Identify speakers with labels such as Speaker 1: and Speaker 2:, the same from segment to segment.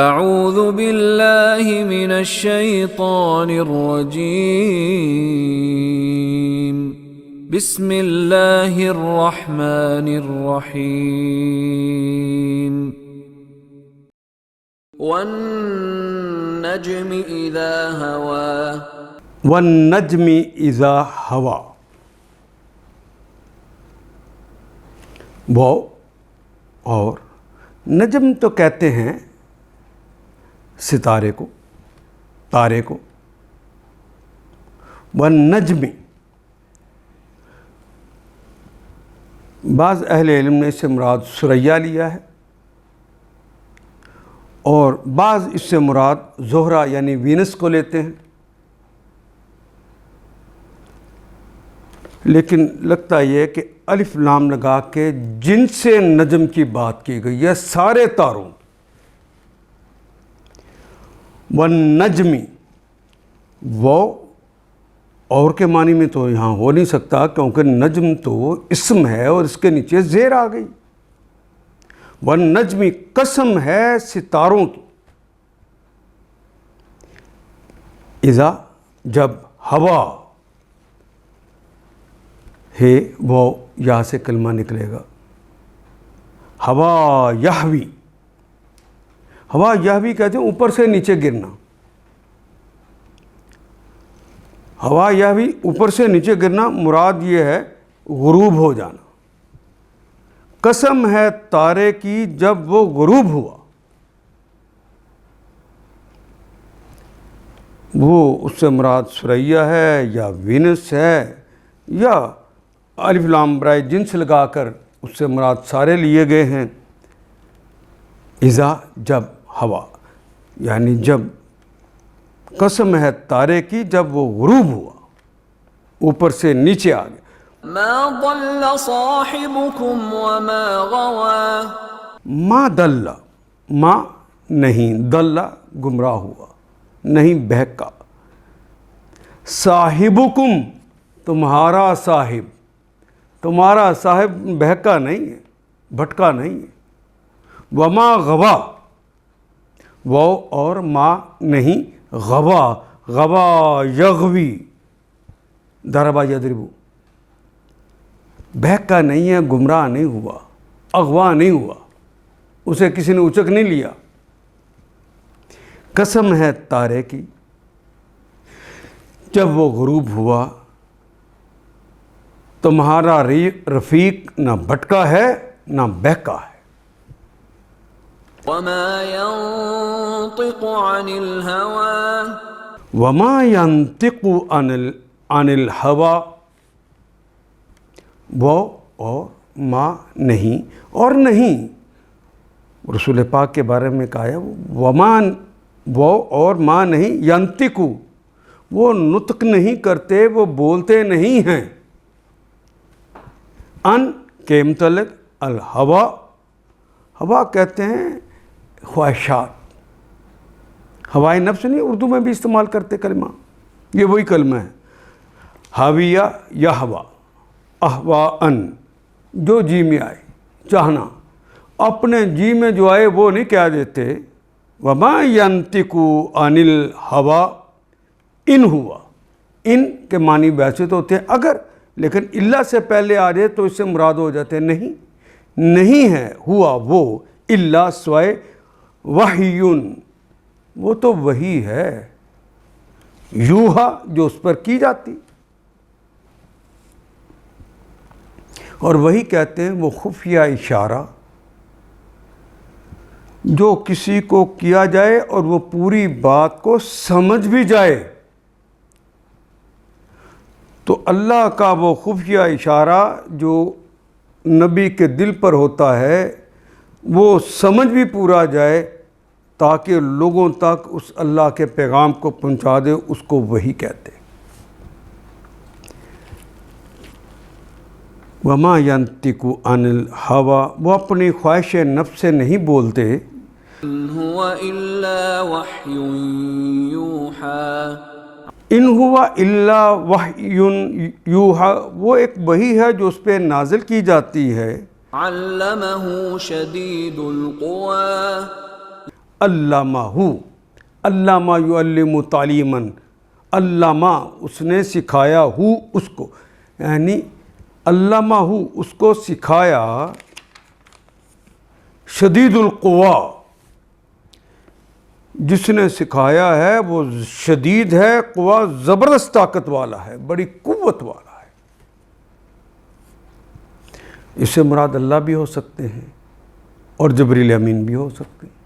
Speaker 1: اعوذ باللہ من الشیطان الرجیم بسم اللہ الرحمن الرحیم والنجم اذا ہوا
Speaker 2: والنجم اذا ہوا. وہ اور نجم تو کہتے ہیں ستارے کو، تارے کو. والنجم، بعض اہل علم نے اس سے مراد ثریا لیا ہے اور بعض اس سے مراد زہرہ یعنی وینس کو لیتے ہیں، لیکن لگتا یہ کہ الف لام لگا کے جن سے نجم کی بات کی گئی ہے سارے تاروں. والنجمی، وہ اور کے معنی میں تو یہاں ہو نہیں سکتا کیونکہ نجم تو اسم ہے اور اس کے نیچے زیر آ گئی. والنجمی، قسم ہے ستاروں کی. اذا، جب، ہوا ہے وہ یہاں سے کلمہ نکلے گا. ہوا یحوی، ہوا یحوی کہتے ہیں اوپر سے نیچے گرنا. ہوا یحوی اوپر سے نیچے گرنا، مراد یہ ہے غروب ہو جانا. قسم ہے تارے کی جب وہ غروب ہوا. وہ اس سے مراد ثریا ہے یا وینس ہے یا الف لام برائے جنس لگا کر اس سے مراد سارے لیے گئے ہیں. اذا، جب، ہوا یعنی جب، قسم ہے تارے کی جب وہ غروب ہوا، اوپر سے نیچے آ گیا.
Speaker 1: ما ضل صاحبكم وما غوى.
Speaker 2: ما دل، ما نہیں، دل گمراہ ہوا، نہیں بہکا. صاحبکم، تمہارا صاحب، تمہارا صاحب بہکا نہیں ہے، بھٹکا نہیں ہے. وما غوا، وہ اور ما نہیں، غوا، غوا یغوی، ضربا یضربو، بہکا نہیں ہے، گمراہ نہیں ہوا، اغوا نہیں ہوا، اسے کسی نے اچک نہیں لیا. قسم ہے تارے کی جب وہ غروب ہوا، تمہارا رفیق نہ بھٹکا ہے نہ بہکا ہے.
Speaker 1: وما ينطق عن الهوى.
Speaker 2: وما ينطق عن الهوى، وہ اور ما نہیں، اور نہیں. رسول پاک کے بارے میں کہا ہے وما، وہ اور ما نہیں، ینطق، وہ نطق نہیں کرتے، وہ بولتے نہیں ہیں. ان کے متعلق الہوا، ہوا کہتے ہیں خواہشات. ہوائے نفس نہیں، اردو میں بھی استعمال کرتے کلمہ، یہ وہی کلمہ ہے. حاویہ یا ہوا، احوا ان، جو جی میں آئے، چاہنا. اپنے جی میں جو آئے وہ نہیں کہہ دیتے. وما ینطق عن الہوا ان ہوا. ان کے معنی ویسے تو ہوتے ہیں اگر، لیکن اللہ سے پہلے آ جائے تو اس سے مراد ہو جاتے ہیں نہیں، نہیں ہے ہوا وہ، الا سوائے وحیٌ، وہ تو وہی ہے، یوحا جو اس پر کی جاتی. اور وہی کہتے ہیں وہ خفیہ اشارہ جو کسی کو کیا جائے اور وہ پوری بات کو سمجھ بھی جائے. تو اللہ کا وہ خفیہ اشارہ جو نبی کے دل پر ہوتا ہے وہ سمجھ بھی پورا جائے تاکہ لوگوں تک اس اللہ کے پیغام کو پہنچا دے، اس کو وہی کہتے. وما ینطق عن الہوی، وہ اپنی خواہش نفس سے نہیں بولتے.
Speaker 1: ان هو الا وحی یوحی.
Speaker 2: ان ہوا الا وحی یوحی، وہ ایک وحی ہے جو اس پہ نازل کی جاتی ہے.
Speaker 1: علمہ شدید القوی.
Speaker 2: علمہ، علامہ یعلم تعلیماً، علامہ اس نے سکھایا ہو اس کو، یعنی علامہ اس کو سکھایا، شدید القوا، جس نے سکھایا ہے وہ شدید ہے، قوا زبردست طاقت والا ہے، بڑی قوت والا ہے۔ اس سے مراد اللہ بھی ہو سکتے ہیں اور جبریل امین بھی ہو سکتے ہیں۔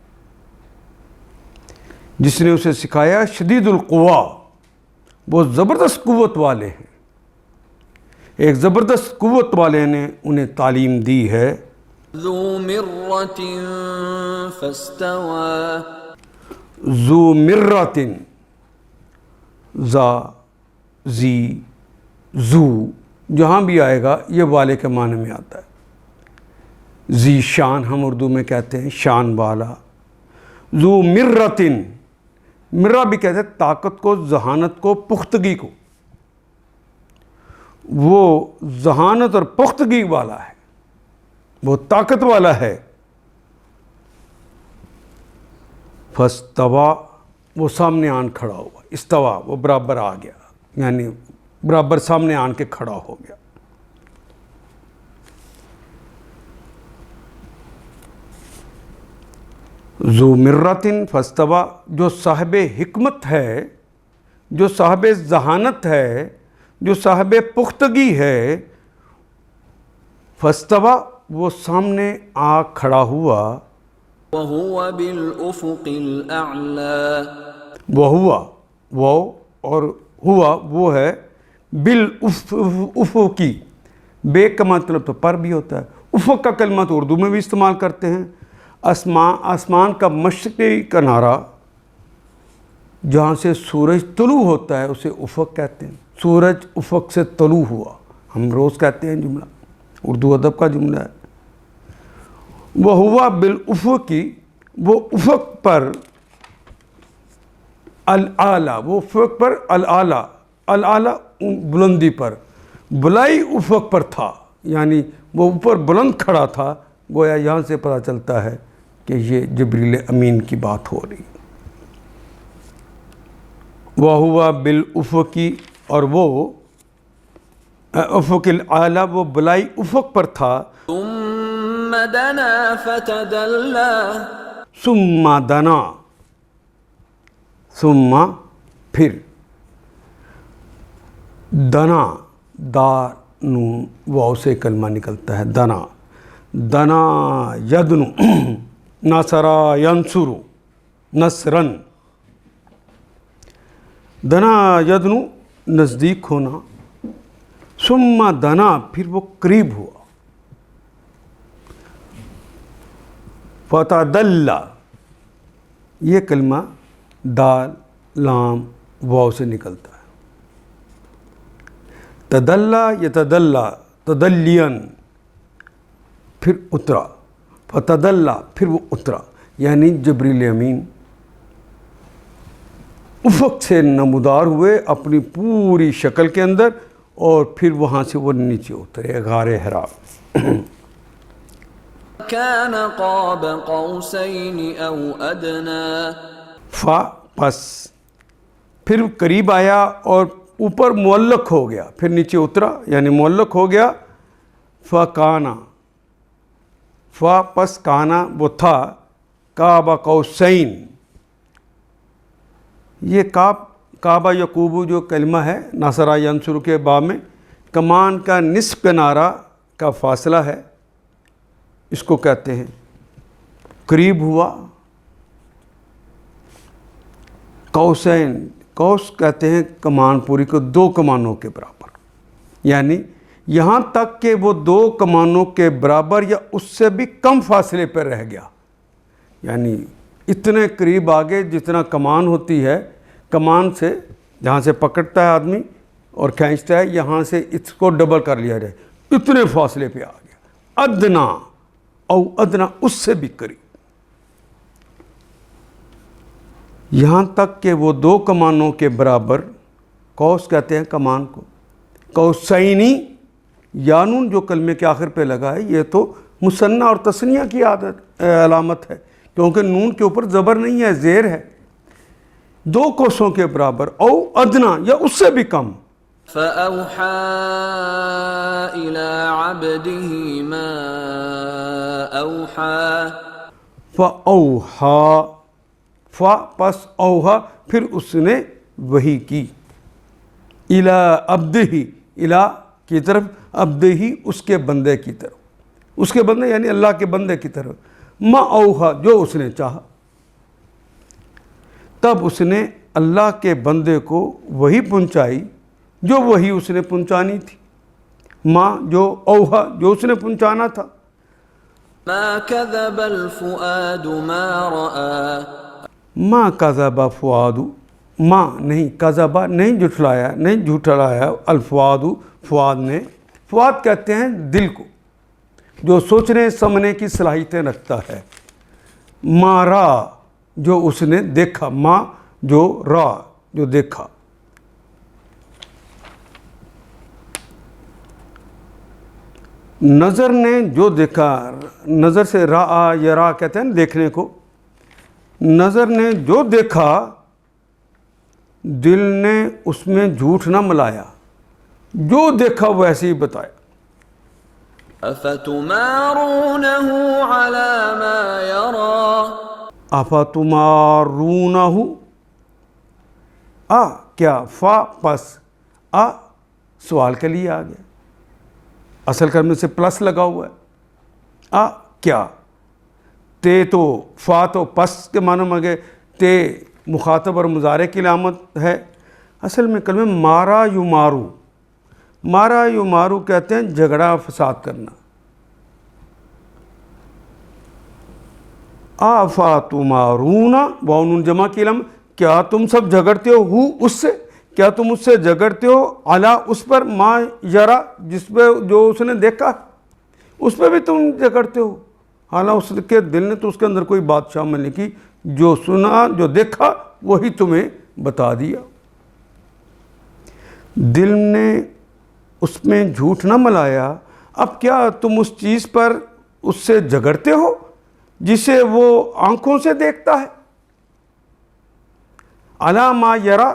Speaker 2: جس نے اسے سکھایا شدید القوا، وہ زبردست قوت والے ہیں، ایک زبردست قوت والے نے انہیں تعلیم دی ہے۔
Speaker 1: ذو مرۃ فاستوى،
Speaker 2: ذو مرۃ، ذا، زی، ذو جہاں بھی آئے گا یہ والے کے معنی میں آتا ہے۔ ذی شان ہم اردو میں کہتے ہیں، شان والا۔ ذو مرۃ، مرہ بھی کہتے ہیں طاقت کو، ذہانت کو، پختگی کو، وہ ذہانت اور پختگی والا ہے، وہ طاقت والا ہے۔ فاستویٰ، وہ سامنے آن کھڑا ہوا، استوا وہ برابر آ گیا، یعنی برابر سامنے آن کے کھڑا ہو گیا۔ ذو مرۃ فاستویٰ، جو صاحب حکمت ہے، جو صاحب ذہانت ہے، جو صاحب پختگی ہے، فاستویٰ وہ سامنے آ کھڑا ہوا۔
Speaker 1: وهو بالافق الاعلى،
Speaker 2: وہ اور ہوا وہ ہے، بالافقی، بے کا مطلب تو پر بھی ہوتا ہے، افق کا کلمہ تو اردو میں بھی استعمال کرتے ہیں۔ آسمان کا مشرقی کنارہ جہاں سے سورج طلوع ہوتا ہے اسے افق کہتے ہیں۔ سورج افق سے طلوع ہوا، ہم روز کہتے ہیں جملہ، اردو ادب کا جملہ ہے۔ وہ ہوا بالافقی، وہ افق پر، الاعلیٰ، وہ افق پر الاعلیٰ، الاعلیٰ بلندی پر، بلائی افق پر تھا، یعنی وہ اوپر بلند کھڑا تھا۔ گویا یہاں سے پتہ چلتا ہے کہ یہ جبریل امین کی بات ہو رہی۔ وہ ہوا بالافقی، اور وہ افق الاعلیٰ، وہ بلائی افق پر تھا۔
Speaker 1: ثم دنا فتدلى،
Speaker 2: ثم دنا، ثم پھر، دنا، دا نون واو سے کلمہ نکلتا ہے، دنا، دنا یدنو، نصرا ینصرو، نصرن، دنا یدنو نزدیک ہونا، ثم دنا پھر وہ قریب ہوا، فتدلی، یہ کلمہ دال، لام، واو سے نکلتا ہے۔ تدلی یتدلی، تدلین، پھر اترا، فتدلی پھر وہ اترا، یعنی جبریل امین افق سے نمودار ہوئے اپنی پوری شکل کے اندر، اور پھر وہاں سے وہ نیچے اترے غار حرا۔
Speaker 1: كان قاب قوسين او ادنى،
Speaker 2: فا پس، پھر قریب آیا اور اوپر معلق ہو گیا، پھر نیچے اترا یعنی معلق ہو گیا۔ فکانا، فا پس کانا وہ تھا، قاب قوسین، یہ کعبہ یقوبو جو کلمہ ہے ناصرہ ینصر کے باب میں، کمان کا نصف کنارہ کا فاصلہ ہے، اس کو کہتے ہیں قریب ہوا۔ قوسین، قوس کہتے ہیں کمان پوری کو، دو کمانوں کے برابر، یعنی یہاں تک کہ وہ دو کمانوں کے برابر یا اس سے بھی کم فاصلے پر رہ گیا، یعنی اتنے قریب آگے جتنا کمان ہوتی ہے، کمان سے جہاں سے پکڑتا ہے آدمی اور کھینچتا ہے، یہاں سے اس کو ڈبل کر لیا جائے، اتنے فاصلے پہ آ گیا۔ ادنا او ادنا، اس سے بھی قریب، یہاں تک کہ وہ دو کمانوں کے برابر، قوس کہتے ہیں کمان کو، قوسینی، یانون جو کلمے کے آخر پہ لگا ہے یہ تو مثنیٰ اور تثنیہ کی علامت ہے، کیونکہ نون کے اوپر زبر نہیں ہے، زیر ہے، 2 کوسوں کے برابر، او ادنا یا اس سے بھی کم.
Speaker 1: فأوحى إلى عبده ما أوحى.
Speaker 2: فَأَوْحَا، فا پس اوہا پھر اس نے وحی کی، اِلَىٰ عَبْدِهِ، اِلَىٰ کی طرف، عبدہ اس کے بندے کی طرف، اس کے بندے یعنی اللہ کے بندے کی طرف، ما اوہا جو اس نے چاہا. تب اس نے اللہ کے بندے کو وحی پہنچائی جو وحی اس نے پہنچانی تھی، ما جو اوہا جو اس نے پہنچانا تھا.
Speaker 1: ما كذب الفؤاد ما رأى.
Speaker 2: ما کذب فؤاد، ما نہیں کذبہ نہیں جھٹلایا، نہیں جھٹلایا الفؤاد فؤاد نے. فؤاد کہتے ہیں دل کو جو سوچنے سمجھنے کی صلاحیتیں رکھتا ہے. ما را جو اس نے دیکھا، ما جو را جو دیکھا. نظر نے جو دیکھا، نظر سے را یا را کہتے ہیں دیکھنے کو. نظر نے جو دیکھا دل نے اس میں جھوٹ نہ ملایا، جو دیکھا وہ ایسے ہی بتایا.
Speaker 1: أفتمارونه على ما يرى.
Speaker 2: افتمارونہ، کیا فا پس سوال کے لیے آ گیا، اصل کلمے سے پلس لگا ہوا ہے. کیا تے تو فا تو پس کے معنی میں گئے، تے مخاطب اور مضارع کی علامت ہے. اصل میں کلمے مارا یو مارو، مارا یو مارو کہتے ہیں جھگڑا فساد کرنا. آفاتمارون واؤن جمع کی علامت، کیا تم سب جھگڑتے ہو اس سے، کیا تم اس سے جھگڑتے ہو علی اس پر، ما یرا جس پہ جو اس نے دیکھا اس پہ بھی تم جھگڑتے ہو. حالانکہ اس کے دل نے تو اس کے اندر کوئی بات شامل نہیں کی، جو سنا جو دیکھا وہی تمہیں بتا دیا. دل نے اس میں جھوٹ نہ ملایا. اب کیا تم اس چیز پر اس سے جھگڑتے ہو جسے وہ آنکھوں سے دیکھتا ہے. علی ما یرا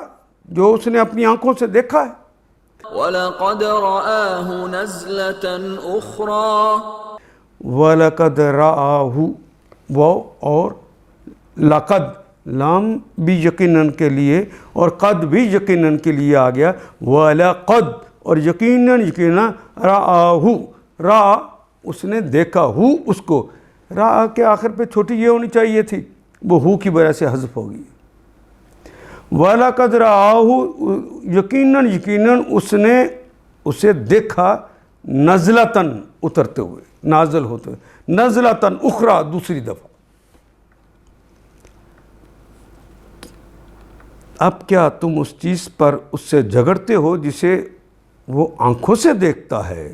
Speaker 2: جو اس نے اپنی آنکھوں سے دیکھا ہے.
Speaker 1: وَلَقَدْ رَآهُ نَزْلَةً أُخْرَى.
Speaker 2: وَلَقَدْ رَآهُ، وہ اور لقد لام بھی یقیناً کے لیے اور قد بھی یقیناً کے لیے آ گیا. وَلَقَدْ اور یقیناً رآہ، را اس نے دیکھا، ہو اس کو، را کے آخر پہ چھوٹی یہ ہونی چاہیے تھی، وہ ہو کی وجہ سے حذف ہوگی. وَلَقَدْ رآہ یقیناً اس نے اسے دیکھا، نزلتاً اترتے ہوئے، نازل ہوتے ہوئے، نزلتاً اخرى دوسری دفعہ. اب کیا تم اس چیز پر اس سے جھگڑتے ہو جسے وہ آنکھوں سے دیکھتا ہے.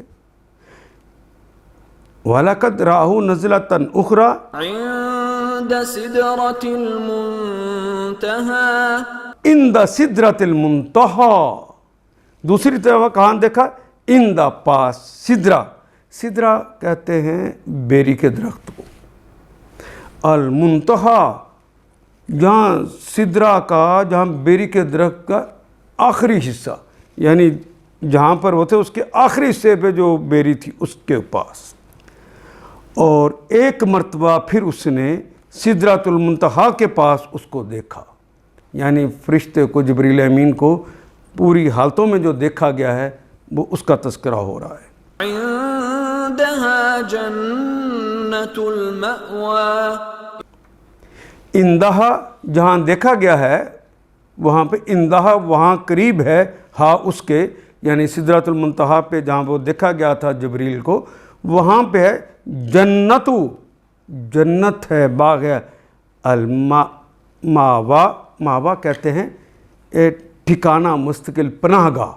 Speaker 2: وَلَقَدْ رَآهُ نَزْلَةً أُخْرَى
Speaker 1: عند سدرة المنتهى.
Speaker 2: عند سدرة المنتہى، دوسری طرف کہاں دیکھا، عند پاس، سدرہ، سدرہ کہتے ہیں بیری کے درخت کو. المنتہى جہاں سدرہ کا، جہاں بیری کے درخت کا آخری حصہ، یعنی جہاں پر وہ تھے اس کے آخری حصے پہ جو بیری تھی اس کے پاس. اور ایک مرتبہ پھر اس نے سدرۃ المنتہا کے پاس اس کو دیکھا، یعنی فرشتے کو، جبریل امین کو پوری حالتوں میں جو دیکھا گیا ہے وہ اس کا تذکرہ ہو رہا ہے.
Speaker 1: عندها جنة المأوى.
Speaker 2: اندہا جہاں دیکھا گیا ہے وہاں پہ، اندہا وہاں قریب ہے ہاں اس کے، یعنی سدرۃ المنتہا پہ جہاں وہ دیکھا گیا تھا جبریل کو، وہاں پہ ہے جنت، جنت ہے، باغ ہے. الماوا، ماوا کہتے ہیں ایک ٹھکانہ، مستقل پناہ گاہ.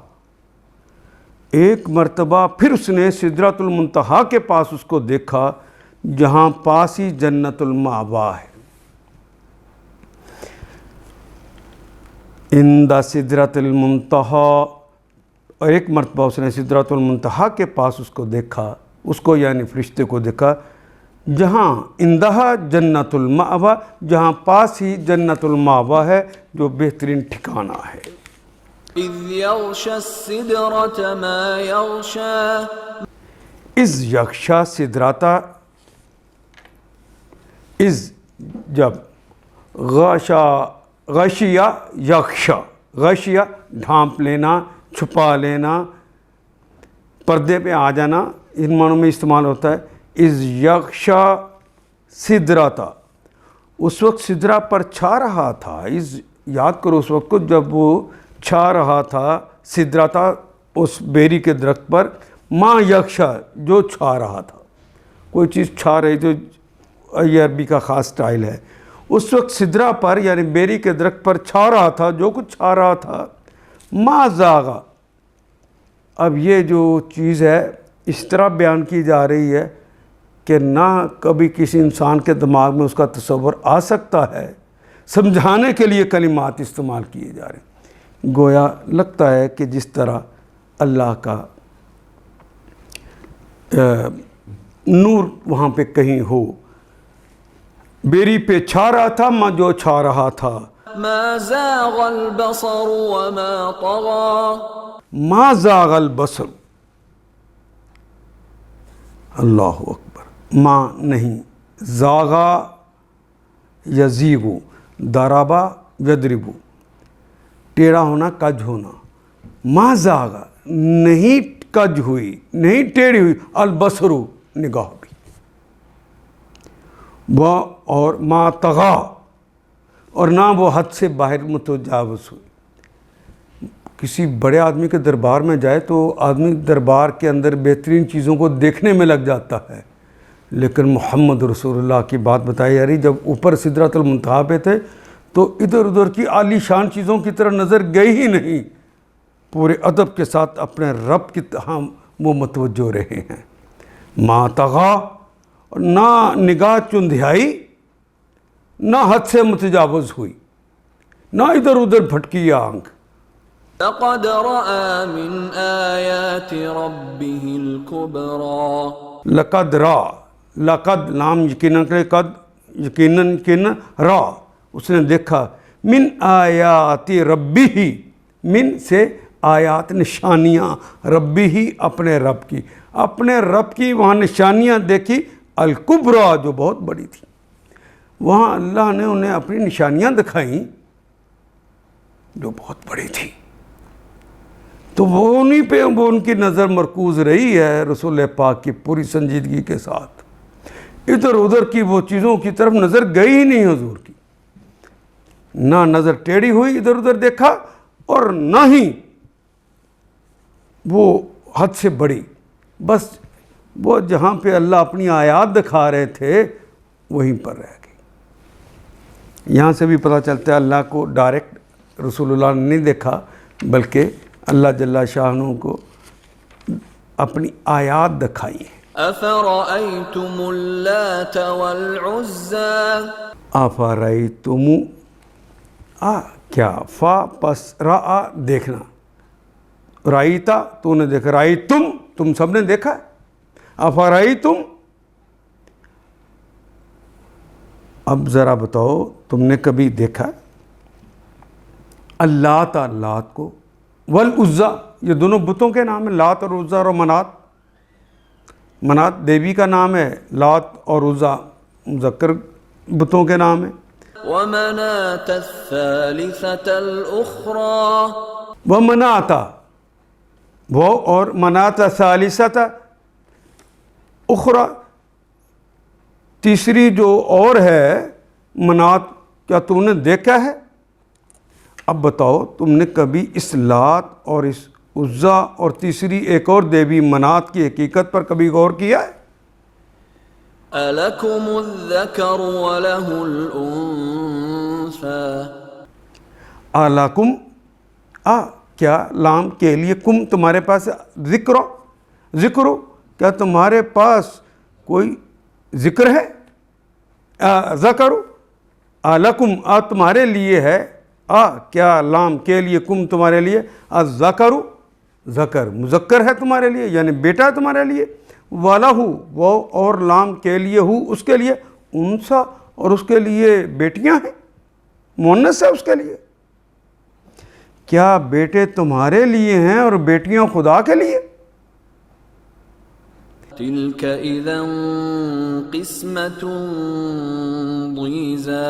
Speaker 2: ایک مرتبہ پھر اس نے سدرۃ المنتہا کے پاس اس کو دیکھا جہاں پاس ہی جنت الماوا ہے. عند سدرۃ المنتہا، اور ایک مرتبہ اس نے سدرۃ المنتہا کے پاس اس کو دیکھا، اس کو یعنی فرشتے کو دیکھا. جہاں اندہا جنت المأوا، جہاں پاس ہی جنت المأوا ہے جو بہترین ٹھکانہ ہے۔
Speaker 1: إذ يغشى السدرة ما يغشى
Speaker 2: از یکشا سدراتا، از جب غشیا یکشا، غشیا ڈھانپ لینا، چھپا لینا، پردے پہ آ جانا، ان معنوں میں استعمال ہوتا ہے۔ از یکشا سدراتا، اس وقت سدرا پر چھا رہا تھا، یاد کرو اس وقت کو جب وہ چھا رہا تھا سدراتا اس بیری کے درخت پر، ما یکشا جو چھا رہا تھا، کوئی چیز چھا رہی، جو یہ عربی کا خاص سٹائل ہے، اس وقت سدرا پر یعنی بیری کے درخت پر چھا رہا تھا جو کچھ چھا رہا تھا، ما زاغا۔ اب یہ جو چیز ہے اس طرح بیان کی جا رہی ہے کہ نہ کبھی کسی انسان کے دماغ میں اس کا تصور آ سکتا ہے، سمجھانے کے لیے کلمات استعمال کیے جا رہے ہیں، گویا لگتا ہے کہ جس طرح اللہ کا نور وہاں پہ کہیں ہو، بیری پہ چھا رہا تھا ماں جو چھا رہا تھا،
Speaker 1: ما زاغ البصر وما طغى
Speaker 2: ما زاغ البصر، اللہ اکبر، ما نہیں، زاغا یزیغو، ضربا یضربو، ٹیڑھا ہونا، کج ہونا، ما زاغا نہیں کج ہوئی، نہیں ٹیڑھی ہوئی، البصر نگاہ بھی، وہ اور ما طغا، اور نہ وہ حد سے باہر متجاوز ہوئی۔ کسی بڑے آدمی کے دربار میں جائے تو آدمی دربار کے اندر بہترین چیزوں کو دیکھنے میں لگ جاتا ہے، لیکن محمد رسول اللہ کی بات بتائی جا رہی، جب اوپر سدرۃ المنتہا پہ تھے تو ادھر ادھر کی عالی شان چیزوں کی طرف نظر گئی ہی نہیں، پورے ادب کے ساتھ اپنے رب کی طرح وہ متوجہ رہے ہیں۔ ما طغا، نہ نگاہ چندھیائی، نہ حد سے متجاوز ہوئی، نہ ادھر ادھر بھٹکی آنکھ۔
Speaker 1: لقد رأى من آيات ربه الكبرى
Speaker 2: لقد را، لقد نام یقیناً کرے، قد یقیناً را، اس نے دیکھا، من آیات ربی ہی، من سے آیات نشانیاں، ربی ہی اپنے رب کی، اپنے رب کی وہاں نشانیاں دیکھی، الکبریٰ جو بہت بڑی تھی، وہاں اللہ نے انہیں اپنی نشانیاں دکھائیں جو بہت بڑی تھی، تو وہ انہی پہ وہ ان کی نظر مرکوز رہی ہے رسول پاک کی پوری سنجیدگی کے ساتھ، ادھر ادھر کی وہ چیزوں کی طرف نظر گئی ہی نہیں حضور کی، نہ نظر ٹیڑھی ہوئی ادھر ادھر دیکھا، اور نہ ہی وہ حد سے بڑی، بس وہ جہاں پہ اللہ اپنی آیات دکھا رہے تھے وہیں پر رہ گئی۔ یہاں سے بھی پتہ چلتا ہے اللہ کو ڈائریکٹ رسول اللہ نے نہیں دیکھا، بلکہ اللہ جل شانہ کو اپنی آیات دکھائی ہیں۔
Speaker 1: أفرأيتم اللات والعزى
Speaker 2: افرأیتم، کیا، فا پس را دیکھنا، رائیتا تو نے دیکھا، رائیتم تم سب نے دیکھا، افرأیتم اب ذرا بتاؤ تم نے کبھی دیکھا اللات، لات کو، والعزیٰ یہ دونوں بتوں کے نام ہیں، لات اور عزیٰ اور منات، منات دیوی کا نام ہے، لات اور عزیٰ مذکر بتوں کے نام ہیں،
Speaker 1: ومناة الثالثة الأخرى
Speaker 2: ومناتا، وہ اور مناتا ثالثتا اخرى تیسری جو اور ہے منات، کیا تم نے دیکھا ہے؟ اب بتاؤ تم نے کبھی اس لات اور اس عزیٰ اور تیسری ایک اور دیوی منات کی حقیقت پر کبھی غور کیا ہے؟
Speaker 1: ألكم الذكر وله الأنثى
Speaker 2: اَلَكُمْ کیا لام کے لیے، کم تمہارے پاس ذکر کیا تمہارے پاس کوئی ذکر ہے، ذکر اَلَكُمْ تمہارے لیے ہے، کیا لام کے لیے، کم تمہارے لیے، الذکر ذکر مذکر ہے تمہارے لیے یعنی بیٹا ہے تمہارے لیے، وَلَهُ وہ اور لام کے لیے ہو اس کے لیے انسا اور اس کے لیے بیٹیاں ہیں مؤنث ہے اس کے لیے. کیا بیٹے تمہارے لیے ہیں اور بیٹیاں خدا کے لیے؟
Speaker 1: تلك اذا قسمة ضیزى.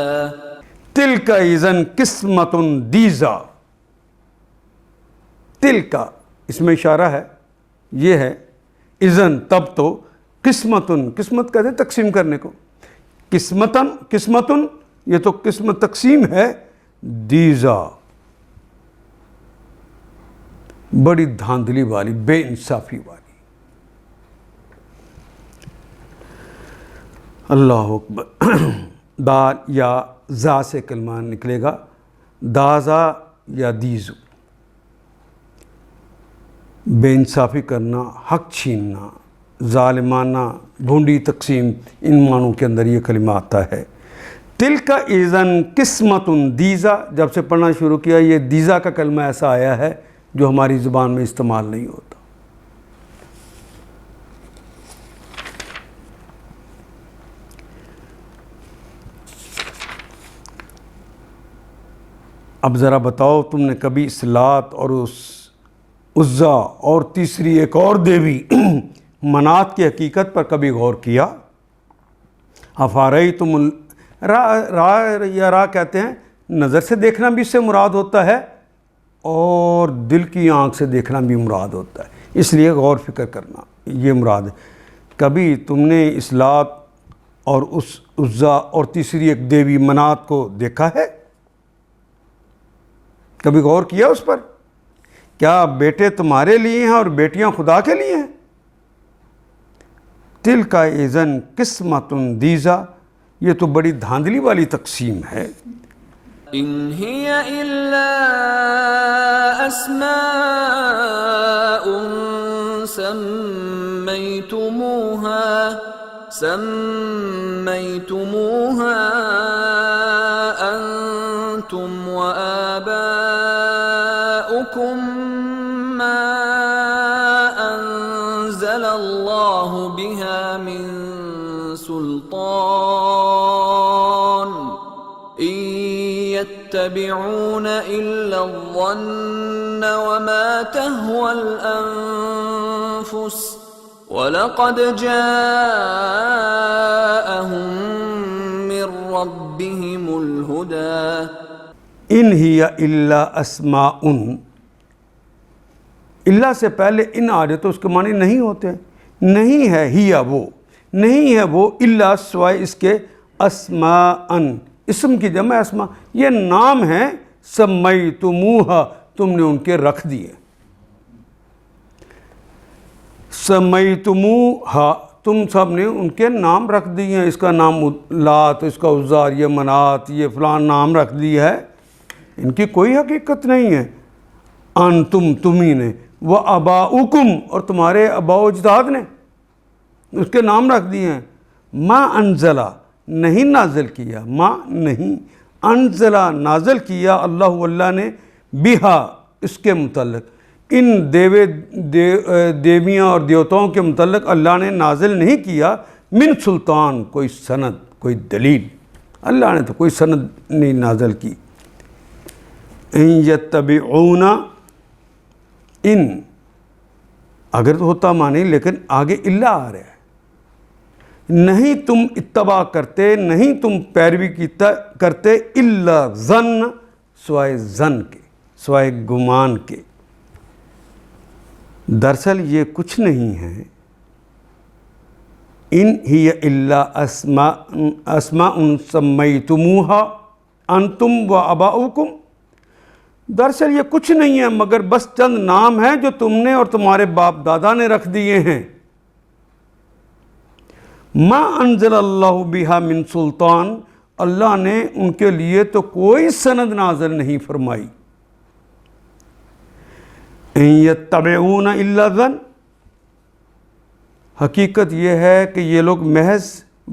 Speaker 2: تلک اذن قسمت دیزا. تلک اس میں اشارہ ہے یہ ہے اذن تب تو قسمتن قسمت کہتے ہیں تقسیم کرنے کو. قسمتن یہ تو قسمت تقسیم ہے. دیزا بڑی دھاندلی والی بے انصافی والی. اللہ اکبر. دال یا زا سے کلمہ نکلے گا دازا یا دیزو. بے انصافی کرنا حق چھیننا ظالمانہ بھونڈی تقسیم ان معنوں کے اندر یہ کلمہ آتا ہے. تلک اذن قسمت دیزا جب سے پڑھنا شروع کیا یہ دیزا کا کلمہ ایسا آیا ہے جو ہماری زبان میں استعمال نہیں ہوتا. اب ذرا بتاؤ تم نے کبھی اس لات اور اس عزا اور تیسری ایک اور دیوی منات کی حقیقت پر کبھی غور کیا؟ افارئی تم را کہتے ہیں نظر سے دیکھنا بھی اس سے مراد ہوتا ہے اور دل کی آنکھ سے دیکھنا بھی مراد ہوتا ہے. اس لیے غور فکر کرنا یہ مراد ہے. کبھی تم نے اس لات اور اس عزا اور تیسری ایک دیوی منات کو دیکھا ہے؟ کبھی غور کیا اس پر؟ کیا بیٹے تمہارے لیے ہیں اور بیٹیاں خدا کے لیے ہیں؟ تلک اذن قسمت دیزا یہ تو بڑی دھاندلی والی تقسیم ہے.
Speaker 1: ان هي الا اسماء سميتموها انتم وآباؤكم ما انزل الله بها من سلطان ان يتبعون الا الظن وما تهوى الانفس وَلَقَدْ جَاءَهُم مِّن رَّبِّهِمُ الْهُدَىٰ.
Speaker 2: ان ہی الا اسماء اللہ سے پہلے ان آ جائے تو اس کے معنی نہیں ہوتے. نہیں ہے ہی وہ نہیں ہے وہ الا سوائے اس کے اسماء اسم کی جمع اسماء یہ نام ہیں سمیتموہا تم نے ان کے رکھ دیے. سمیتموہا تم سب نے ان کے نام رکھ دیے ہیں. اس کا نام لات اس کا عزا یہ منات یہ فلان نام رکھ دیا ہے. ان کی کوئی حقیقت نہیں ہے. انتم تمہیں نے وہ آباؤکم اور تمہارے آباء و اجداد نے اس کے نام رکھ دیے ہیں. ما انزلہ نہیں نازل کیا ما نہیں انزلہ نازل کیا اللہ نے بہا اس کے متعلق ان دیویاں اور دیوتاؤں کے متعلق اللہ نے نازل نہیں کیا من سلطان کوئی سند کوئی دلیل. اللہ نے تو کوئی سند نہیں نازل کی. ان یتبعون ان اگر تو ہوتا معنی لیکن آگے اللہ آ رہا ہے. نہیں تم اتباع کرتے نہیں تم پیروی کرتے الا ظن سوائے ظن کے سوائے گمان کے. دراصل یہ کچھ نہیں ہے. ان ہی الا اسماء سمیتموہا انتم و آباؤکم دراصل یہ کچھ نہیں ہے مگر بس چند نام ہیں جو تم نے اور تمہارے باپ دادا نے رکھ دیے ہیں. ما انزل اللہ بہا من سلطان اللہ نے ان کے لیے تو کوئی سند نازل نہیں فرمائی. ان یتبعون الا الظن حقیقت یہ ہے کہ یہ لوگ محض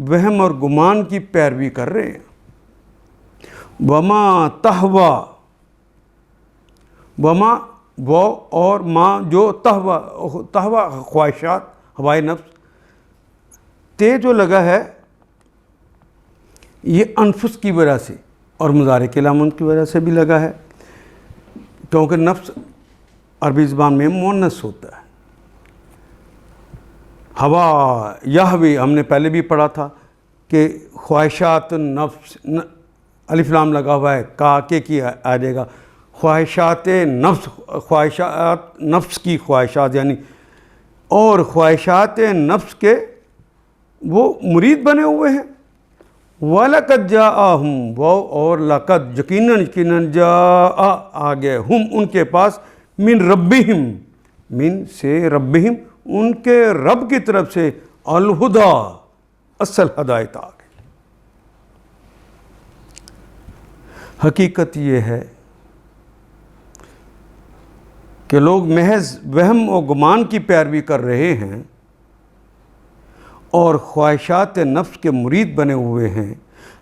Speaker 2: وہم اور گمان کی پیروی کر رہے ہیں. وما تہوا وما وہ اور ما جو تہوا خواہشات ہوائے نفس تے جو لگا ہے یہ انفس کی وجہ سے اور مضارع کی علامت کی وجہ سے بھی لگا ہے، کیونکہ نفس عربی زبان میں مؤنث ہوتا ہے۔ ہوا یہوی ہم نے پہلے بھی پڑھا تھا کہ خواہشات نفس، الف لام لگا ہوا ہے، کا کے کی آ جائے گا، خواہشات نفس، خواہشات نفس کی خواہشات یعنی، اور خواہشات نفس کے وہ مرید بنے ہوئے ہیں۔ وَلَقَدْ جَاءَهُمْ، وہ اور لقد یقیناً جاء آ گئے، ہم ان کے پاس، من ربہم، من سے ربہم ان کے رب کی طرف سے، الہدا اصل ہدایت آ گئی۔ حقیقت یہ ہے کہ لوگ محض وہم و گمان کی پیروی کر رہے ہیں اور خواہشات نفس کے مرید بنے ہوئے ہیں،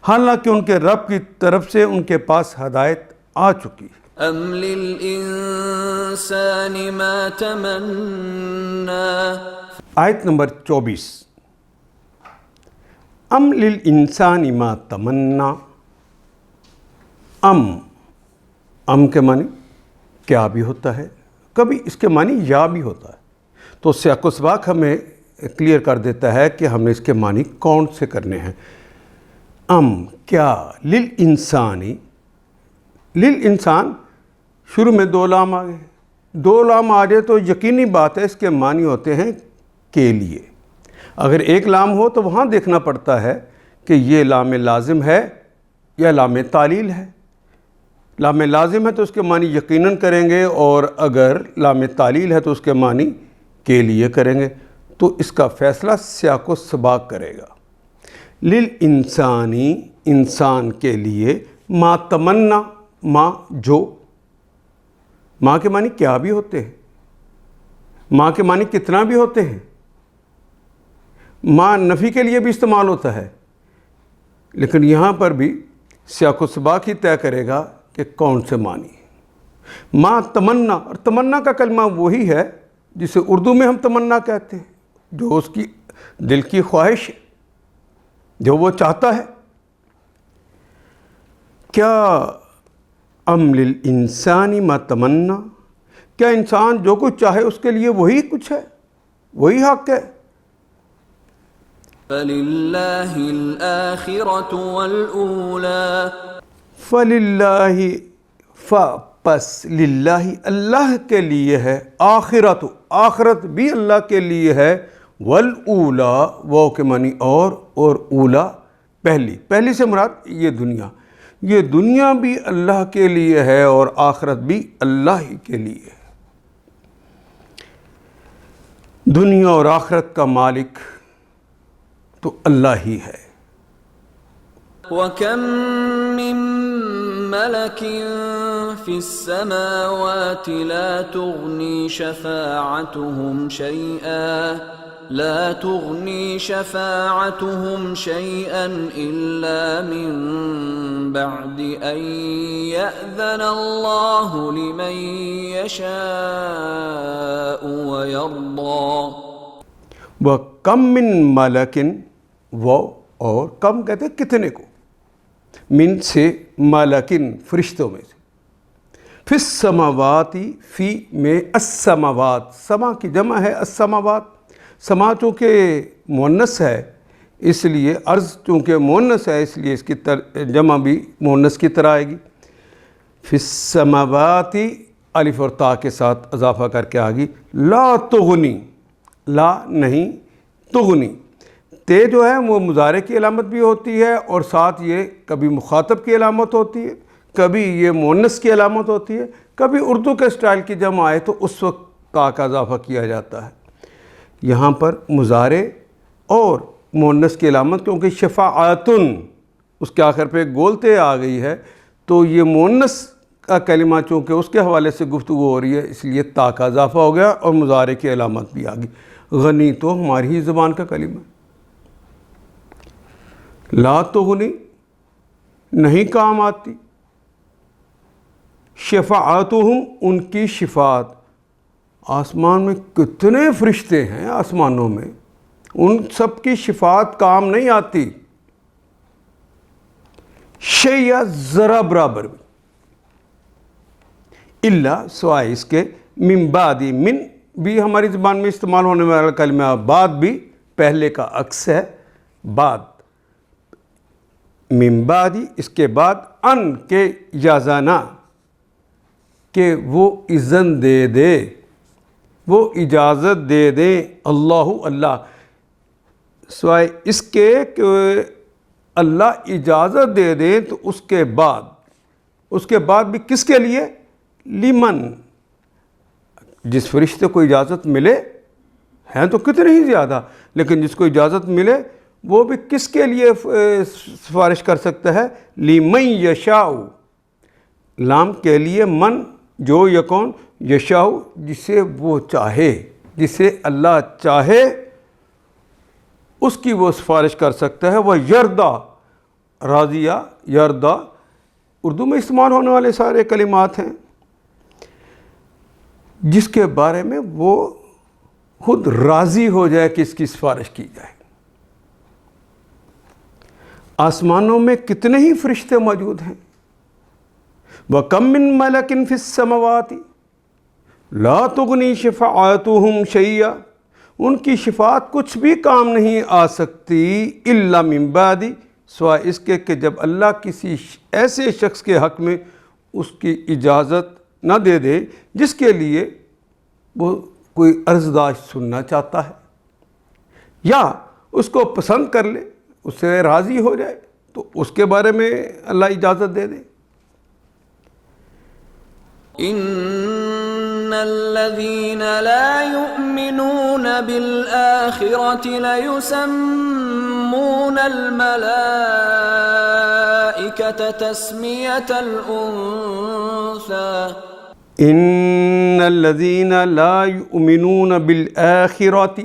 Speaker 2: حالانکہ ان کے رب کی طرف سے ان کے پاس ہدایت آ چکی ہے۔
Speaker 1: ام للانسان ما تمنا،
Speaker 2: آیت نمبر 24، ام للانسان ما تمنا، ام کے معنی کیا بھی ہوتا ہے، کبھی اس کے معنی یا بھی ہوتا ہے، تو سیاق و سباق ہمیں کلیئر کر دیتا ہے کہ ہم نے اس کے معنی کون سے کرنے ہیں۔ کیا، للانسانی، للانسان شروع میں دو لام آ گئے، دو لام آ جائے تو یقینی بات ہے اس کے معنی ہوتے ہیں کے لیے۔ اگر ایک لام ہو تو وہاں دیکھنا پڑتا ہے کہ یہ لام لازم ہے یا لام تعلیل ہے۔ لام لازم ہے تو اس کے معنی یقیناً کریں گے، اور اگر لام تعلیل ہے تو اس کے معنی کے لیے کریں گے، تو اس کا فیصلہ سیاق و سباق کرے گا۔ للانسانی، انسان کے لیے، ما تمنا، ما جو، ماں کے معنی کیا بھی ہوتے ہیں، ماں کے معنی کتنا بھی ہوتے ہیں، ماں نفی کے لیے بھی استعمال ہوتا ہے، لیکن یہاں پر بھی سیاق و سباق ہی طے کرے گا کہ کون سے معنی۔ ماں تمنا، اور تمنا کا کلمہ وہی ہے جسے اردو میں ہم تمنا کہتے ہیں، جو اس کی دل کی خواہش ہے، جو وہ چاہتا ہے۔ کیا ام للانسان ما تمنا، کیا انسان جو کچھ چاہے اس کے لیے وہی کچھ ہے، وہی حق ہے؟
Speaker 1: فَلِلَّهِ الْآخِرَةُ وَالْأُولَى،
Speaker 2: فللہ، پس للہ، اللہ کے لیے ہے، آخرت، آخرت بھی اللہ کے لیے ہے، والاولا، وہ کے معنی اور اولا پہلی، پہلی سے مراد یہ دنیا، یہ دنیا بھی اللہ کے لیے ہے اور آخرت بھی اللہ ہی کے لیے ہے۔ دنیا اور آخرت کا مالک تو اللہ ہی ہے۔
Speaker 1: وَكَم مِّن مَّلَكٍ فِي السَّمَاوَاتِ لَا تُغْنِي شَفَاعَتُهُمْ شَيْئًا إِلَّا مِن بَعْدِ أَن يَأْذَنَ اللَّهُ لِمَن يَشَاءُ وَيَرْضَىٰ۔
Speaker 2: وَكَم مِّن مَلَكٍ، وہ اور کم کہتے ہیں کتنے کو، من سے، ملکن فرشتوں میں سے، فی السماواتی، فی میں، السماوات، سما کی جمع ہے السماوات، سما چونکہ مؤنث ہے اس لیے، عرض چونکہ مؤنث ہے اس لیے اس کی جمع بھی مؤنث کی طرح آئے گی۔ فی السماواتی، الف اور تا کے ساتھ اضافہ کر کے آگی، لا تغنی، لا نہیں، تغنی، تے جو ہے وہ مضارع کی علامت بھی ہوتی ہے، اور ساتھ یہ کبھی مخاطب کی علامت ہوتی ہے، کبھی یہ مؤنث کی علامت ہوتی ہے، کبھی اردو کے اسٹائل کی جمع آئے تو اس وقت تا کا اضافہ کیا جاتا ہے۔ یہاں پر مضارع اور مؤنث کی علامت، کیونکہ شفاعتن اس کے آخر پہ گولتے آ گئی ہے، تو یہ مؤنث کا کلمہ چونکہ اس کے حوالے سے گفتگو ہو رہی ہے اس لیے تا کا اضافہ ہو گیا اور مضارع کی علامت بھی آ گئی۔ غنی تو ہماری ہی زبان کا کلمہ ہے، لا تغنی نہیں کام آتی، شفاعتہم ان کی شفاعت، آسمان میں کتنے فرشتے ہیں آسمانوں میں، ان سب کی شفاعت کام نہیں آتی، شیء ذرا برابر بھی، الا سوائے اس کے، من بعد، من بھی ہماری زبان میں استعمال ہونے والا کلمہ، بعد بھی پہلے کا عکس ہے، بعد، من بعد اس کے بعد، ان کے یازانا کہ وہ اذن دے دے، وہ اجازت دے دیں، اللہ سوائے اس کے کہ اللہ اجازت دے دیں، تو اس کے بعد بھی کس کے لیے؟ لمن، جس فرشتے کو اجازت ملے، ہیں تو کتنے ہی زیادہ، لیکن جس کو اجازت ملے وہ بھی کس کے لیے سفارش کر سکتا ہے؟ لمن یشاء، لام کے لیے، من جو یکون، یشاء جسے وہ چاہے، جسے اللہ چاہے اس کی وہ سفارش کر سکتا ہے۔ وہ یردا، راضیہ، یردا اردو میں استعمال ہونے والے سارے کلمات ہیں جس کے بارے میں وہ خود راضی ہو جائے کہ اس کی سفارش کی جائے۔ آسمانوں میں کتنے ہی فرشتے موجود ہیں، وَكَم مِّن مَلَكٍ فِي السَّمَاوَاتِ لَا تُغْنِي شَفَاعَتُهُمْ شَيْئًا، ان کی شفاعت کچھ بھی کام نہیں آ سکتی، إِلَّا مِن بَعْدِ، سوائے اس کے کہ جب اللہ کسی ایسے شخص کے حق میں اس کی اجازت نہ دے دے جس کے لیے وہ کوئی عرضداشت سننا چاہتا ہے، یا اس کو پسند کر لے، اس سے راضی ہو جائے، تو اس کے بارے میں اللہ اجازت دے دے۔
Speaker 1: ان الذين لا يؤمنون بالآخرة ليسمون الملائكة تسمية الأنثى
Speaker 2: ان الذین لا یؤمنون بالآخرۃ،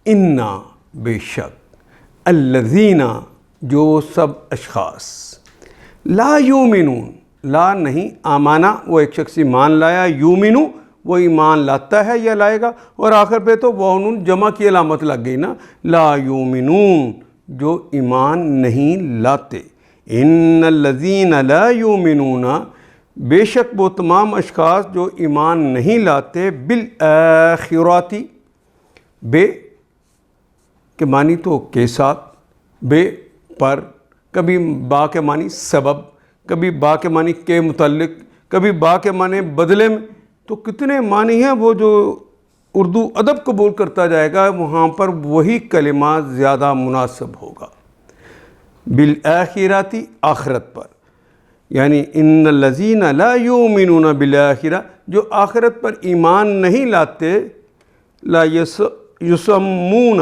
Speaker 2: انا بے شک، الذین جو سب اشخاص، لا یؤمنون، لا نہیں، آمانہ وہ ایک شخص ایمان لایا، یومنو وہ ایمان لاتا ہے یا لائے گا، اور آخر پہ تو وہ نون جمع کی علامت لگ گئی نا، لا یؤمنون جو ایمان نہیں لاتے، ان الذین لا یؤمنون بے شک وہ تمام اشخاص جو ایمان نہیں لاتے، بالآخرۃ، بے کے معنی تو کے ساتھ، بے پر، کبھی با کے معنی سبب، کبھی با کے معنی کے متعلق، کبھی با کے معنی بدلے میں، تو کتنے معنی ہیں، وہ جو اردو ادب قبول کرتا جائے گا وہاں پر وہی کلمہ زیادہ مناسب ہوگا، بالآخرۃ، آخرت پر، یعنی ان الذین لا یؤمنون بالآخرہ جو آخرت پر ایمان نہیں لاتے، لا یسمون،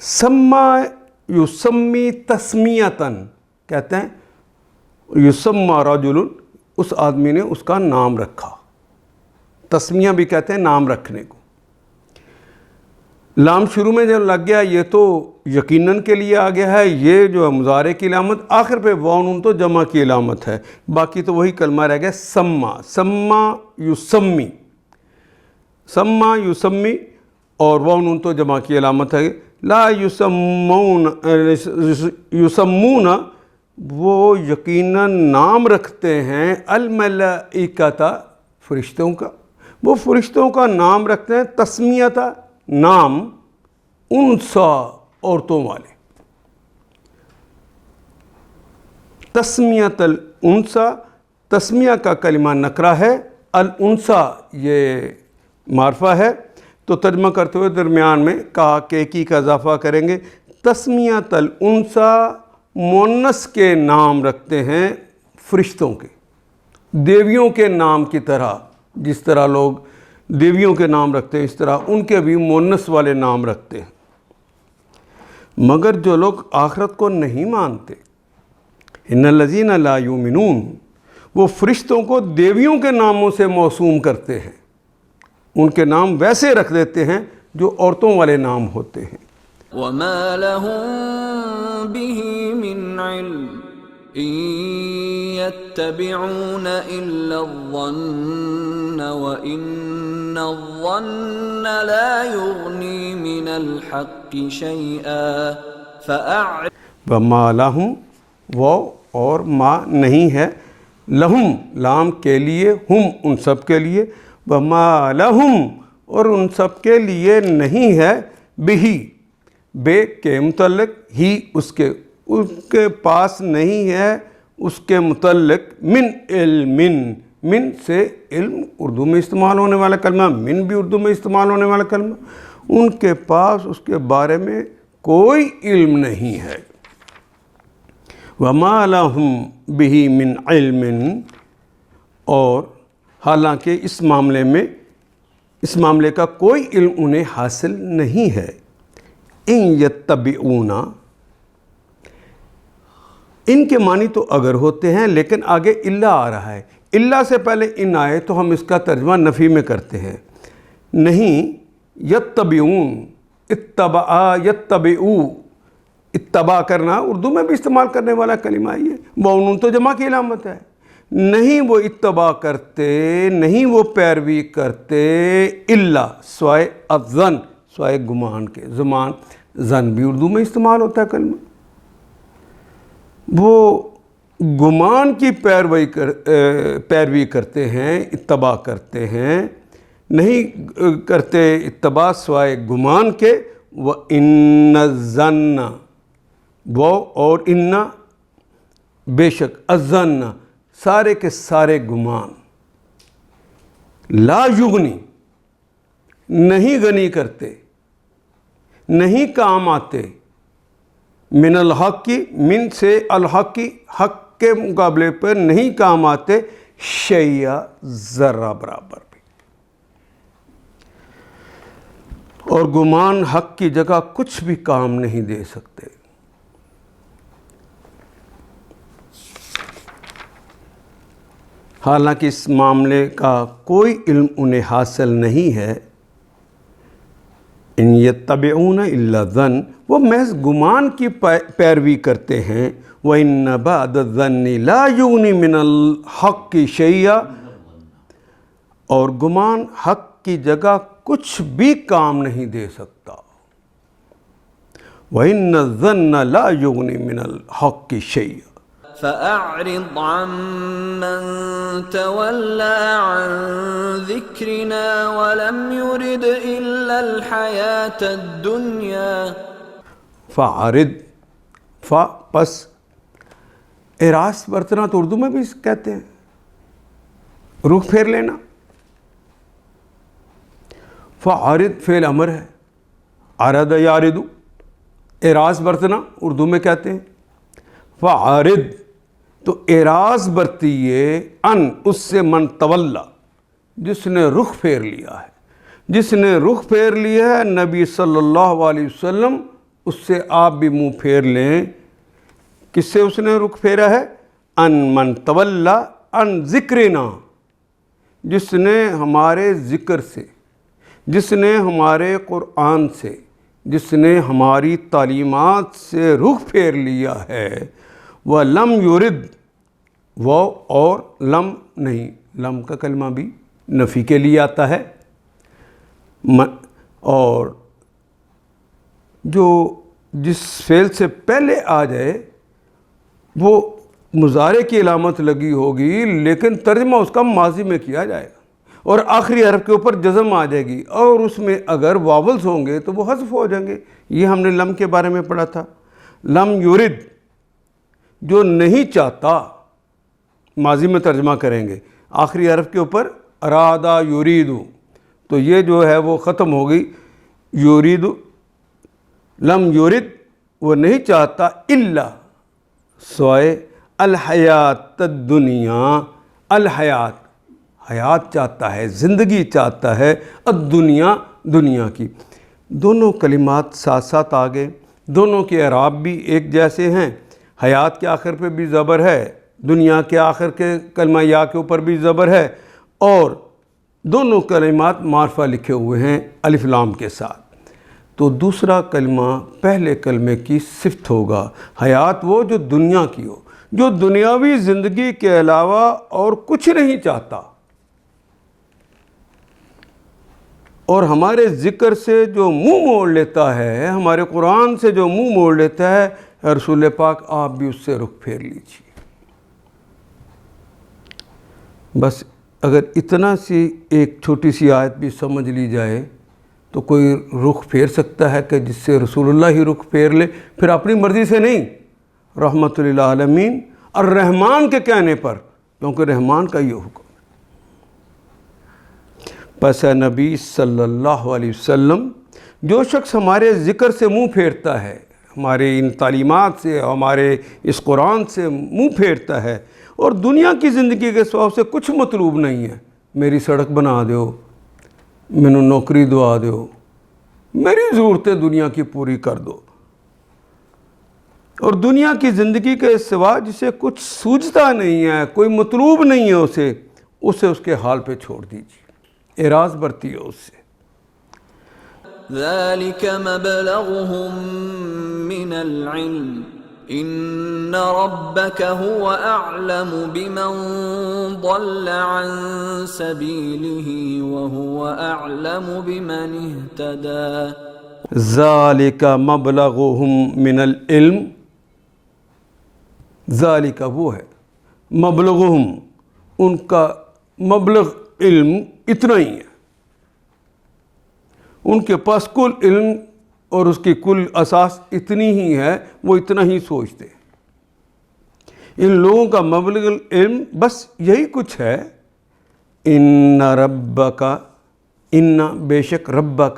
Speaker 2: سما یسمی تسمیتاً کہتے ہیں، یسمى رجل، اس آدمی نے اس کا نام رکھا، تسمیہ بھی کہتے ہیں نام رکھنے کو، لام شروع میں جب لگ گیا یہ تو یقیناً کے لیے آ گیا ہے، یہ جو مضارع کی علامت، آخر پہ واو نون تو جمع کی علامت ہے، باقی تو وہی کلمہ رہ گیا، سما، سما یسمی، سما یسمی، اور واو نون تو جمع کی علامت ہے، لا یسمون، یسمون وہ یقیناً نام رکھتے ہیں، الملائکۃ فرشتوں کا، وہ فرشتوں کا نام رکھتے ہیں، تسمیۃ نام، انثیٰ عورتوں والے، تسمیۃ الانثیٰ، تسمیہ کا کلمہ نکرہ ہے، الانثیٰ یہ معرفہ ہے، تو ترجمہ کرتے ہوئے درمیان میں کا کی کا اضافہ کریں گے، تسمیۃ الانثیٰ مؤنث کے نام رکھتے ہیں فرشتوں کے، دیویوں کے نام کی طرح، جس طرح لوگ دیویوں کے نام رکھتے ہیں اس طرح ان کے بھی مؤنث والے نام رکھتے ہیں، مگر جو لوگ آخرت کو نہیں مانتے، ان الذین لا یؤمنون وہ فرشتوں کو دیویوں کے ناموں سے موسوم کرتے ہیں، ان کے نام ویسے رکھ دیتے ہیں جو عورتوں والے نام ہوتے ہیں۔
Speaker 1: وما لهم به من علم إن يتبعون إلا الظن وإن الظن لا يغني من الحق شيئا فأعرض
Speaker 2: وما لہم وہ اور ما نہیں ہے لہم لام کے لیے ہم ان سب کے لیے وما لہم اور ان سب کے لیے نہیں ہے بہی بے کے متعلق ہی اس کے پاس نہیں ہے اس کے متعلق من علم من سے علم اردو میں استعمال ہونے والا کلمہ من بھی اردو میں استعمال ہونے والا کلمہ ان کے پاس اس کے بارے میں کوئی علم نہیں ہے وَمَا لَهُمْ بِهِ مِنْ عِلْمٍ اور حالانکہ اس معاملے کا کوئی علم انہیں حاصل نہیں ہے ان یتبعون ان کے معنی تو اگر ہوتے ہیں لیکن آگے الا آ رہا ہے الا سے پہلے ان آئے تو ہم اس کا ترجمہ نفی میں کرتے ہیں نہیں یتبعون یتبعو اتباع کرنا اردو میں بھی استعمال کرنے والا کلمہ ہے یہ وہ تو جمع کی علامت ہے نہیں وہ اتباع کرتے نہیں وہ پیروی کرتے الا سوائے الظن سوائے گمان کے ظن بھی اردو میں استعمال ہوتا ہے کلمہ وہ گمان کی پیروی کرتے ہیں اتباع کرتے ہیں نہیں کرتے اتباع سوائے گمان کے وَإِنَّ الظَّنَّ وہ اور ان بے شک الظن سارے کے سارے گمان لا یغنی نہیں غنی کرتے نہیں کام آتے من الحق کی من سے الحق کی حق کے مقابلے پر نہیں کام آتے شیء ذرہ برابر بھی اور گمان حق کی جگہ کچھ بھی کام نہیں دے سکتے حالانکہ اس معاملے کا کوئی علم انہیں حاصل نہیں ہے ان یتبعون الا الظن وہ محض گمان کی پیروی کرتے ہیں وَإِنَّ بَعْدَ الظَّنِّ لَا يُغْنِي مِنَ الْحَقِّ شَيْئًا اور گمان حق کی جگہ کچھ بھی کام نہیں دے سکتا وَإِنَّ الظَّنَّ لَا يُغْنِي مِنَ الْحَقِّ شَيْئًا
Speaker 1: فأعرض عمن تولى عن ذكرنا ولم يرد إلا الحياة الدنيا
Speaker 2: فعرض پس اعراض برتنا تو اردو میں بھی کہتے ہیں رخ پھیر لینا فعرض فعل امر ہے عرض یارد اعراض برتنا اردو میں کہتے ہیں فعرض تو اعراض برتیے ان اس سے من تولا جس نے رخ پھیر لیا ہے جس نے رخ پھیر لیا ہے نبی صلی اللہ علیہ وسلم اس سے آپ بھی منہ پھیر لیں کس سے اس نے رخ پھیرا ہے ان من تولا ان ذکرنا جس نے ہمارے ذکر سے جس نے ہمارے قرآن سے جس نے ہماری تعلیمات سے رخ پھیر لیا ہے وہ لم یورد وہ اور لم نہیں لم کا کلمہ بھی نفی کے لیے آتا ہے اور جو جس فعل سے پہلے آ جائے وہ مضارع کی علامت لگی ہوگی لیکن ترجمہ اس کا ماضی میں کیا جائے گا اور آخری حرف کے اوپر جزم آ جائے گی اور اس میں اگر واولز ہوں گے تو وہ حذف ہو جائیں گے یہ ہم نے لم کے بارے میں پڑھا تھا لم یورد جو نہیں چاہتا ماضی میں ترجمہ کریں گے آخری حرف کے اوپر ارادہ یوریدو تو یہ جو ہے وہ ختم ہو گئی یوریدو لم یورد وہ نہیں چاہتا الا سوائے الحیات الدنیا الحیات حیات چاہتا ہے زندگی چاہتا ہے الدنیا دنیا کی دونوں کلمات ساتھ ساتھ آگے دونوں کے اعراب بھی ایک جیسے ہیں حیات کے آخر پہ بھی زبر ہے دنیا کے آخر کے کلمہ یا کے اوپر بھی زبر ہے اور دونوں کلمات معرفہ لکھے ہوئے ہیں الف لام کے ساتھ تو دوسرا کلمہ پہلے کلمے کی صفت ہوگا حیات وہ جو دنیا کی ہو جو دنیاوی زندگی کے علاوہ اور کچھ نہیں چاہتا، اور ہمارے ذکر سے جو منہ موڑ لیتا ہے، ہمارے قرآن سے جو منہ موڑ لیتا ہے، رسول پاک آپ بھی اس سے رخ پھیر لیجیے۔ بس اگر اتنا سی ایک چھوٹی سی آیت بھی سمجھ لی جائے تو کوئی رخ پھیر سکتا ہے کہ جس سے رسول اللہ ہی رخ پھیر لے، پھر اپنی مرضی سے نہیں، رحمت للعالمین الرحمن کے کہنے پر، کیونکہ رحمان کا یہ حکم ہے۔ پس اے نبی صلی اللہ علیہ وسلم، جو شخص ہمارے ذکر سے منہ پھیرتا ہے، ہمارے ان تعلیمات سے، ہمارے اس قرآن سے منہ پھیرتا ہے، اور دنیا کی زندگی کے سواب سے کچھ مطلوب نہیں ہے، میری سڑک بنا دیو، مینوں نوکری دوا دیو، میری ضرورتیں دنیا کی پوری کر دو، اور دنیا کی زندگی کے سوا جسے کچھ سوجتا نہیں ہے، کوئی مطلوب نہیں ہے اسے اس کے حال پہ چھوڑ دیجیے، اعراض برتی ہے اس سے۔
Speaker 1: ذلك مبلغهم من العلم ان ربك هو اعلم بمن ضل عن سبيله وهو اعلم بمن اهتدى۔
Speaker 2: ذالک مبلغهم من العلم، ذالک وہ ہے، مبلغهم ان کا مبلغ علم اتنا ہی ہے، ان کے پاس کل علم اور اس کی کل اساس اتنی ہی ہے، وہ اتنا ہی سوچتے ہیں۔ ان لوگوں کا مبلغ علم بس یہی کچھ ہے، ان ربک، ان بے شک ربک،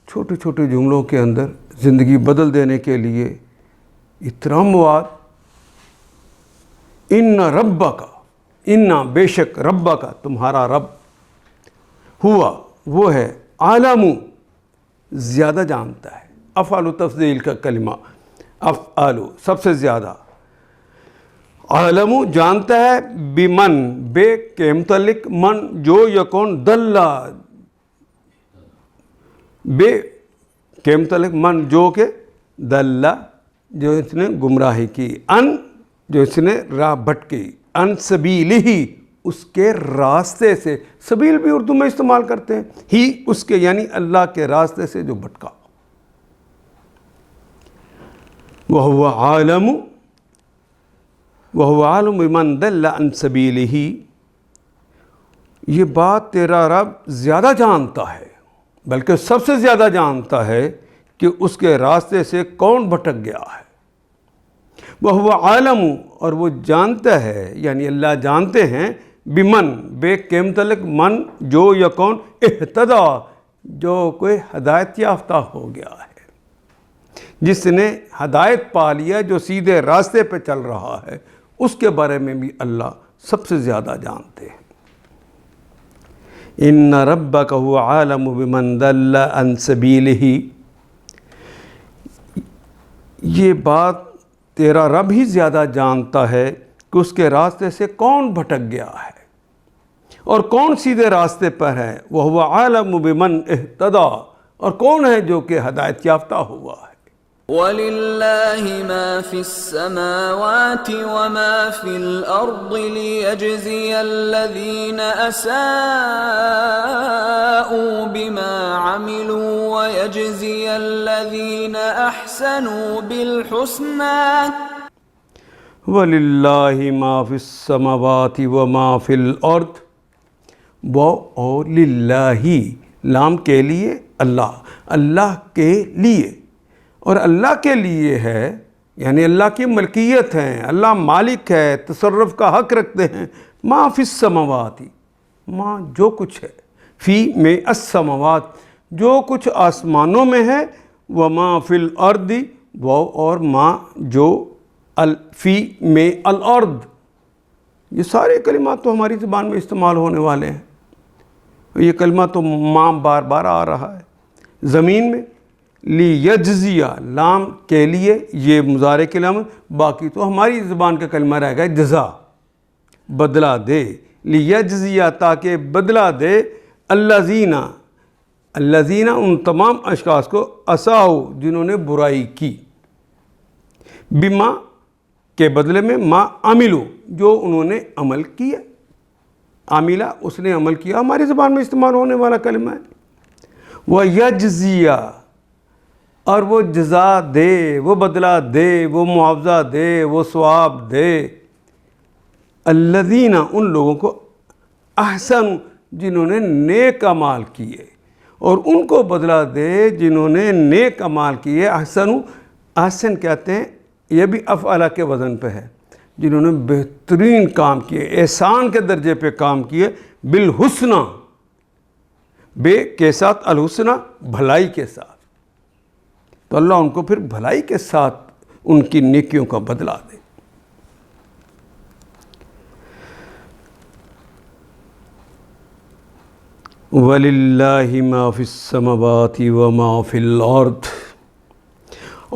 Speaker 2: چھوٹے چھوٹے جملوں کے اندر زندگی بدل دینے کے لیے اتنا مواد، ان ربک، ان بے شک ربک تمہارا رب، ہوا وہ ہے، عالم زیادہ جانتا ہے، افعال تفضیل کا کلمہ، افعال سب سے زیادہ، عالم جانتا ہے، بمن بے کے متعلق، من جو یکون، دلہ بے کے متعلق، من جو کہ، دلہ جو اس نے گمراہی کی، ان جو اس نے راہ بھٹکی، ان سبیلہ اس کے راستے سے، سبیل بھی اردو میں استعمال کرتے ہیں، ہی اس کے یعنی اللہ کے راستے سے جو بھٹکا، وَهُوَ عَالَمُ وَهُوَ عَالِمُ بِمَنْ ضَلَّ عَنْ سَبِيلِهِ، یہ بات تیرا رب زیادہ جانتا ہے، بلکہ سب سے زیادہ جانتا ہے کہ اس کے راستے سے کون بھٹک گیا ہے۔ وَهُوَ عَالَمُ اور وہ جانتا ہے، یعنی اللہ جانتے ہیں، بمن بے کے متعلق، من جو یکون، اہتدا جو کوئی ہدایت یافتہ ہو گیا ہے، جس نے ہدایت پا لیا، جو سیدھے راستے پہ چل رہا ہے، اس کے بارے میں بھی اللہ سب سے زیادہ جانتے ہیں۔ ان ربک هو عالم بمن ضل عن سبیلہ، یہ بات تیرا رب ہی زیادہ جانتا ہے کہ اس کے راستے سے کون بھٹک گیا ہے اور کون سیدھے راستے پر ہے، وَهُوَ عَالَمُ بِمَنْ اهْتَدَى، اور کون ہے جو کہ ہدایت یافتہ ہوا ہے۔
Speaker 1: وَلِلَّهِ مَا فِي السَّمَاوَاتِ وَمَا فِي الْأَرْضِ لِيَجْزِيَ الَّذِينَ أَسَاءُوا بِمَا عَمِلُوا وَيَجْزِيَ الَّذِينَ أَحْسَنُوا بِالْحُسْنَى۔
Speaker 2: وَلِلَّهِ مَا فِي السَّمَاوَاتِ وَمَا فِي الْأَرْضِ، وہ اور للہ، لام کے لیے، اللہ، اللہ کے لیے، اور اللہ کے لیے ہے، یعنی اللہ کی ملکیت ہے، اللہ مالک ہے، تصرف کا حق رکھتے ہیں، ما فی السماوات، ما جو کچھ ہے، فی میں السماوات جو کچھ آسمانوں میں ہے، وما فی الارض وہ اور ما جو فی میں الارض، یہ سارے کلمات تو ہماری زبان میں استعمال ہونے والے ہیں، یہ کلمہ تو ماں بار بار آ رہا ہے زمین میں، لیجزیہ لام کے لیے، یہ مضارع کی علامت، باقی تو ہماری زبان کا کلمہ رہ گیا جزا، بدلہ دے، لیجزیہ تاکہ بدلہ دے، الذین ان تمام اشخاص کو اساؤ جنہوں نے برائی کی، بما کے بدلے میں ما عملو جو انہوں نے عمل کیا. عاملہ اس نے عمل کیا ہماری زبان میں استعمال ہونے والا کلمہ ہے. وَيَجْزِيَ اور وہ جزا دے، وہ بدلہ دے، وہ معاوضہ دے، وہ ثواب دے. الذین ان لوگوں کو احسن جنہوں نے نیک اعمال کیے، اور ان کو بدلہ دے جنہوں نے نیک اعمال کیے. احسن کہتے ہیں یہ بھی افعلہ کے وزن پہ ہے، جنہوں نے بہترین کام کیے، احسان کے درجے پہ کام کیے. بالحسنہ بے کے ساتھ الحسنہ بھلائی کے ساتھ، تو اللہ ان کو پھر بھلائی کے ساتھ ان کی نیکیوں کا بدلہ دے. وَلِلَّهِ مَا فِي السَّمَاوَاتِ وَمَا فِي الْأَرْضِ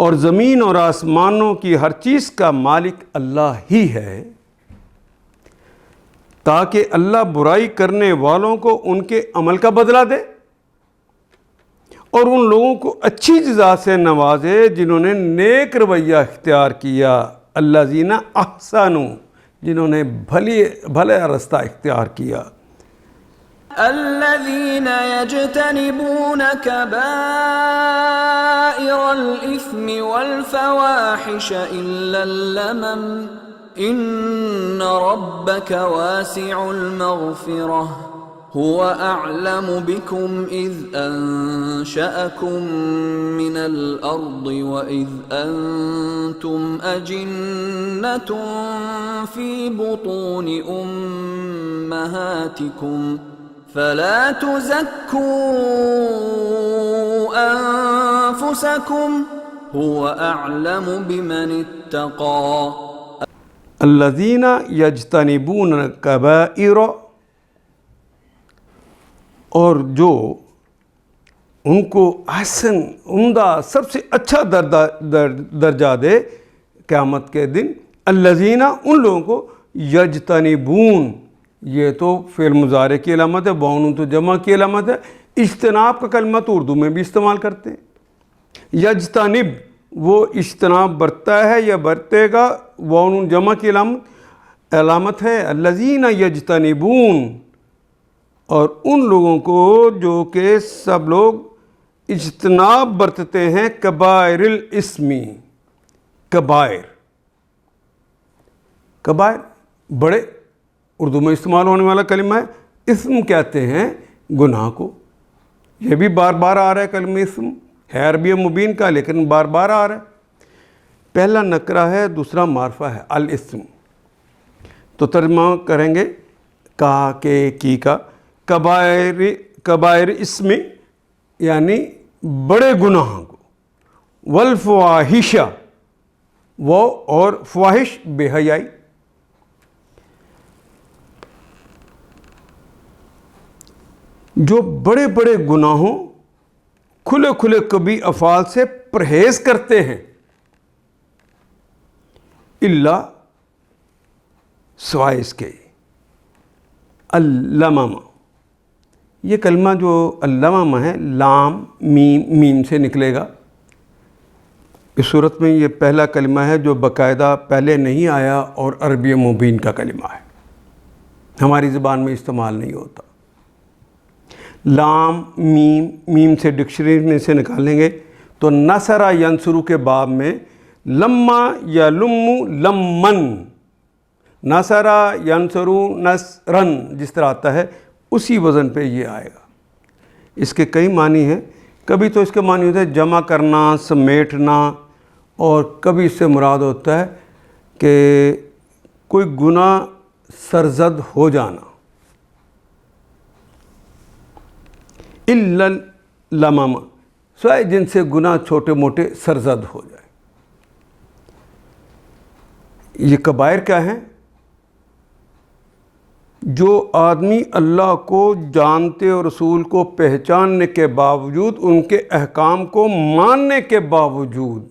Speaker 2: اور زمین اور آسمانوں کی ہر چیز کا مالک اللہ ہی ہے، تاکہ اللہ برائی کرنے والوں کو ان کے عمل کا بدلہ دے اور ان لوگوں کو اچھی جزا سے نوازے جنہوں نے نیک رویہ اختیار کیا. الذین احسنوا جنہوں نے بھلے راستہ اختیار کیا.
Speaker 1: الذين يجتنبون كبائر الإثم والفواحش إلا اللمم إن ربك واسع المغفرة هو أعلم بكم إذ أنشأكم من الأرض وإذ أنتم أجنة في بطون أمهاتكم فلا تزكوا أنفسكم هو أعلم بمن اتقى.
Speaker 2: الذین یجتنبون کبائر اور جو ان کو احسن عمدہ سب سے اچھا درجہ دے قیامت کے دن. الذین ان لوگوں کو یجتنبون یہ تو فعل مضارع کی علامت ہے، بون تو جمع کی علامت ہے. اجتناب کا کلمہ تو اردو میں بھی استعمال کرتے ہیں. یجتنب وہ اجتناب برتا ہے یا برتے گا، بون جمع کی علامت ہے. الذین یجتنبون اور ان لوگوں کو جو کہ سب لوگ اجتناب برتتے ہیں کبائر الاسم. کبائر بڑے اردو میں استعمال ہونے والا کلمہ ہے. اسم کہتے ہیں گناہ کو. یہ بھی بار بار آ رہا ہے کلمہ اسم، ہے عربی مبین کا لیکن بار بار آ رہا ہے. پہلا نکرہ ہے، دوسرا معرفہ ہے الاسم. تو ترجمہ کریں گے کا کے کی کا. کبائر اسم یعنی بڑے گناہوں کو. والفواحش وہ اور فواحش بے حیائی. جو بڑے بڑے گناہوں کھلے کھلے کبھی افعال سے پرہیز کرتے ہیں. اللہ سوائے اس کے. اللمم یہ کلمہ جو اللمم ہے لام میم سے نکلے گا. اس صورت میں یہ پہلا کلمہ ہے جو باقاعدہ پہلے نہیں آیا اور عربی مبین کا کلمہ ہے، ہماری زبان میں استعمال نہیں ہوتا. لام میم سے ڈکشنری میں سے نکالیں گے تو نصر ینصرو کے باب میں لما یا لمن، نصر ینصرو نصرن جس طرح آتا ہے اسی وزن پہ یہ آئے گا. اس کے کئی معنی ہیں. کبھی تو اس کے معنی ہوتا ہے جمع کرنا، سمیٹنا، اور کبھی اس سے مراد ہوتا ہے کہ کوئی گناہ سرزد ہو جانا. الا اللمم سوائے جن سے گناہ چھوٹے موٹے سرزد ہو جائے. یہ کبائر کیا ہیں؟ جو آدمی اللہ کو جانتے اور رسول کو پہچاننے کے باوجود، ان کے احکام کو ماننے کے باوجود،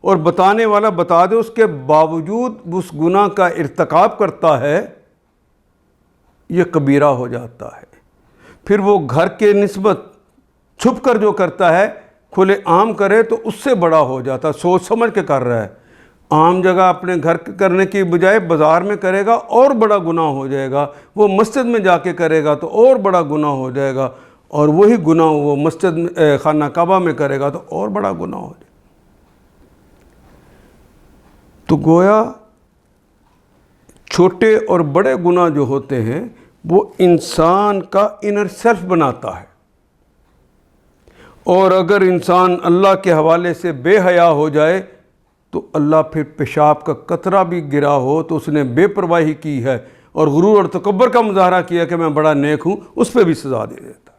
Speaker 2: اور بتانے والا بتا دے اس کے باوجود اس گناہ کا ارتکاب کرتا ہے، یہ کبیرہ ہو جاتا ہے. پھر وہ گھر کے نسبت چھپ کر جو کرتا ہے، کھلے عام کرے تو اس سے بڑا ہو جاتا ہے. سوچ سمجھ کے کر رہا ہے، عام جگہ اپنے گھر کرنے کی بجائے بازار میں کرے گا اور بڑا گناہ ہو جائے گا، وہ مسجد میں جا کے کرے گا تو اور بڑا گناہ ہو جائے گا، اور وہی گناہ وہ مسجد میں خانہ کعبہ میں کرے گا تو اور بڑا گناہ ہو جائے گا۔ تو گویا چھوٹے اور بڑے گناہ جو ہوتے ہیں وہ انسان کا انر سیلف بناتا ہے، اور اگر انسان اللہ کے حوالے سے بے حیا ہو جائے تو اللہ پھر پیشاب کا قطرہ بھی گرا ہو تو اس نے بے پرواہی کی ہے اور غرور اور تکبر کا مظاہرہ کیا کہ میں بڑا نیک ہوں، اس پہ بھی سزا دے دیتا ہے۔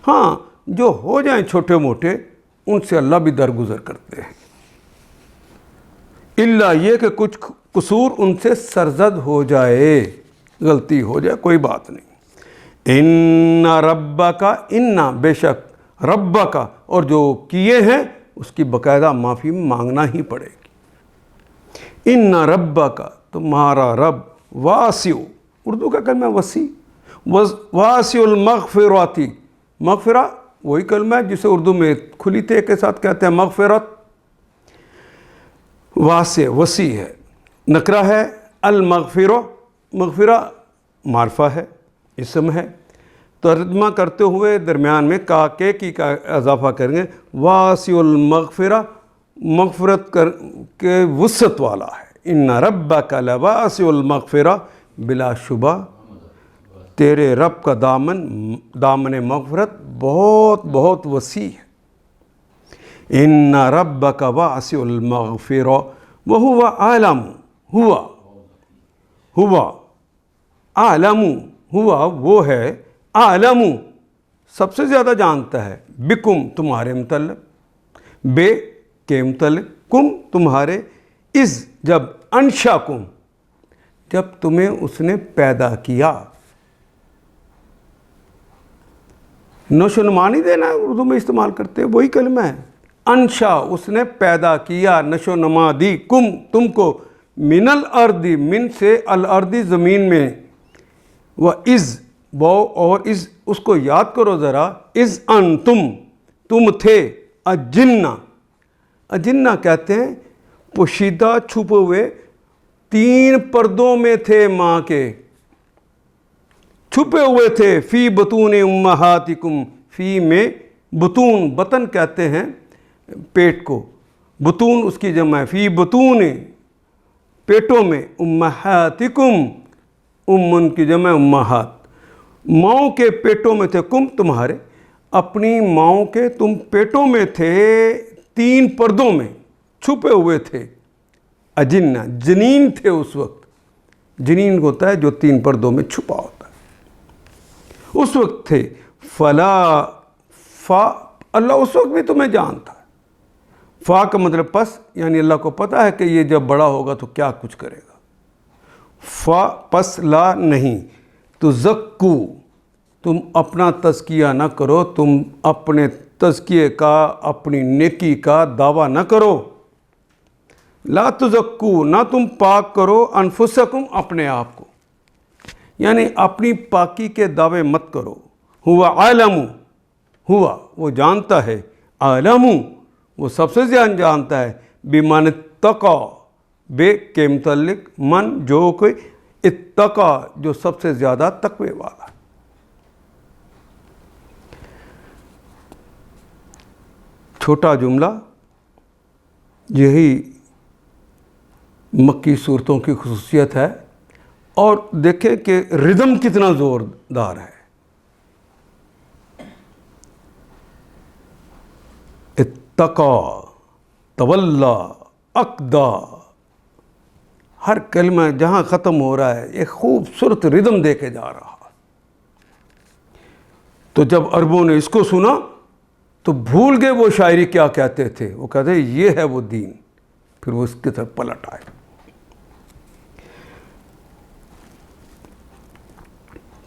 Speaker 2: ہاں، جو ہو جائیں چھوٹے موٹے ان سے اللہ بھی درگزر کرتے ہیں، اللہ یہ کہ کچھ قصور ان سے سرزد ہو جائے، غلطی ہو جائے، کوئی بات نہیں۔ ان ربک، ان بے شک ربک، اور جو کیے ہیں اس کی باقاعدہ معافی مانگنا ہی پڑے گی۔ ان ربک، تمہارا رب، واسع، اردو کا کلمہ وسیع، واسع المغفراتی، مغفرہ وہی کلمہ ہے جسے اردو میں کھلی تے کے ساتھ کہتے ہیں مغفرت، واسع وسیع ہے، نکرہ ہے، المغفرہ، مغفرہ معرفہ ہے، اسم ہے، ترجمہ کرتے ہوئے درمیان میں کے کی کا اضافہ کریں گے، واسع المغفرہ، مغفرت کے وسعت والا ہے۔ ان ربک لواسع المغفرہ، بلا شبہ تیرے رب کا دامن مغفرت بہت بہت وسیع ہے۔ ان ربک واسع المغفرہ وہو عالم، ہوا عالم، ہوا وہ ہے، عالم سب سے زیادہ جانتا ہے، بکم تمہارے متعلق، بے کے متعلق، کم تمہارے، از جب، انشاکم جب تمہیں اس نے پیدا کیا۔ نشو نما نہیں دینا اردو میں استعمال کرتے ہیں، وہی کلمہ ہے، انشا اس نے پیدا کیا، نشو نما دی، کم تم کو، من الارض من سے، الارض زمین میں، و از وہ اور از اس کو یاد کرو ذرا، از انتم تم تھے، اجنہ کہتے ہیں پوشیدہ چھپے ہوئے، 3 پردوں میں تھے ماں کے، چھپے ہوئے تھے، فی بطون امہاتکم، فی میں، بطون بطن کہتے ہیں پیٹ کو، بطون اس کی جمع ہے، فی بطون پیٹوں میں، امہاتکم ان کی جمع امہات، ماؤں کے پیٹوں میں تھے، کم تمہارے، اپنی ماؤں کے تم پیٹوں میں تھے، 3 پردوں میں چھپے ہوئے تھے، اجنہ جنین تھے اس وقت، جنین ہوتا ہے جو 3 پردوں میں چھپا ہوتا ہے، اس وقت تھے، اللہ اس وقت بھی تمہیں جانتا ہے، فا کا مطلب پس، یعنی اللہ کو پتا ہے کہ یہ جب بڑا ہوگا تو کیا کچھ کرے گا، فا پس لا نہیں، تو زکو تم اپنا تزکیہ نہ کرو، تم اپنے تزکیے کا، اپنی نیکی کا دعویٰ نہ کرو، لا تزکو نہ تم پاک کرو، انفسکم اپنے آپ کو، یعنی اپنی پاکی کے دعوے مت کرو، ہوا عالم، ہوا وہ جانتا ہے، عالم وہ سب سے زیادہ جانتا ہے، بمن اتقا بے کے متعلق، من جو کوئی، اتقا جو سب سے زیادہ تقوی والا۔ چھوٹا جملہ، یہی مکی صورتوں کی خصوصیت ہے، اور دیکھیں کہ ردم کتنا زوردار ہے، اتقا، تولا، اقدا، ہر کلمہ جہاں ختم ہو رہا ہے ایک خوبصورت ردم دے کے جا رہا۔ تو جب عربوں نے اس کو سنا تو بھول گئے وہ شاعری کیا کہتے تھے، وہ کہتے یہ ہے وہ دین، پھر وہ اس کی طرف پلٹ آئے۔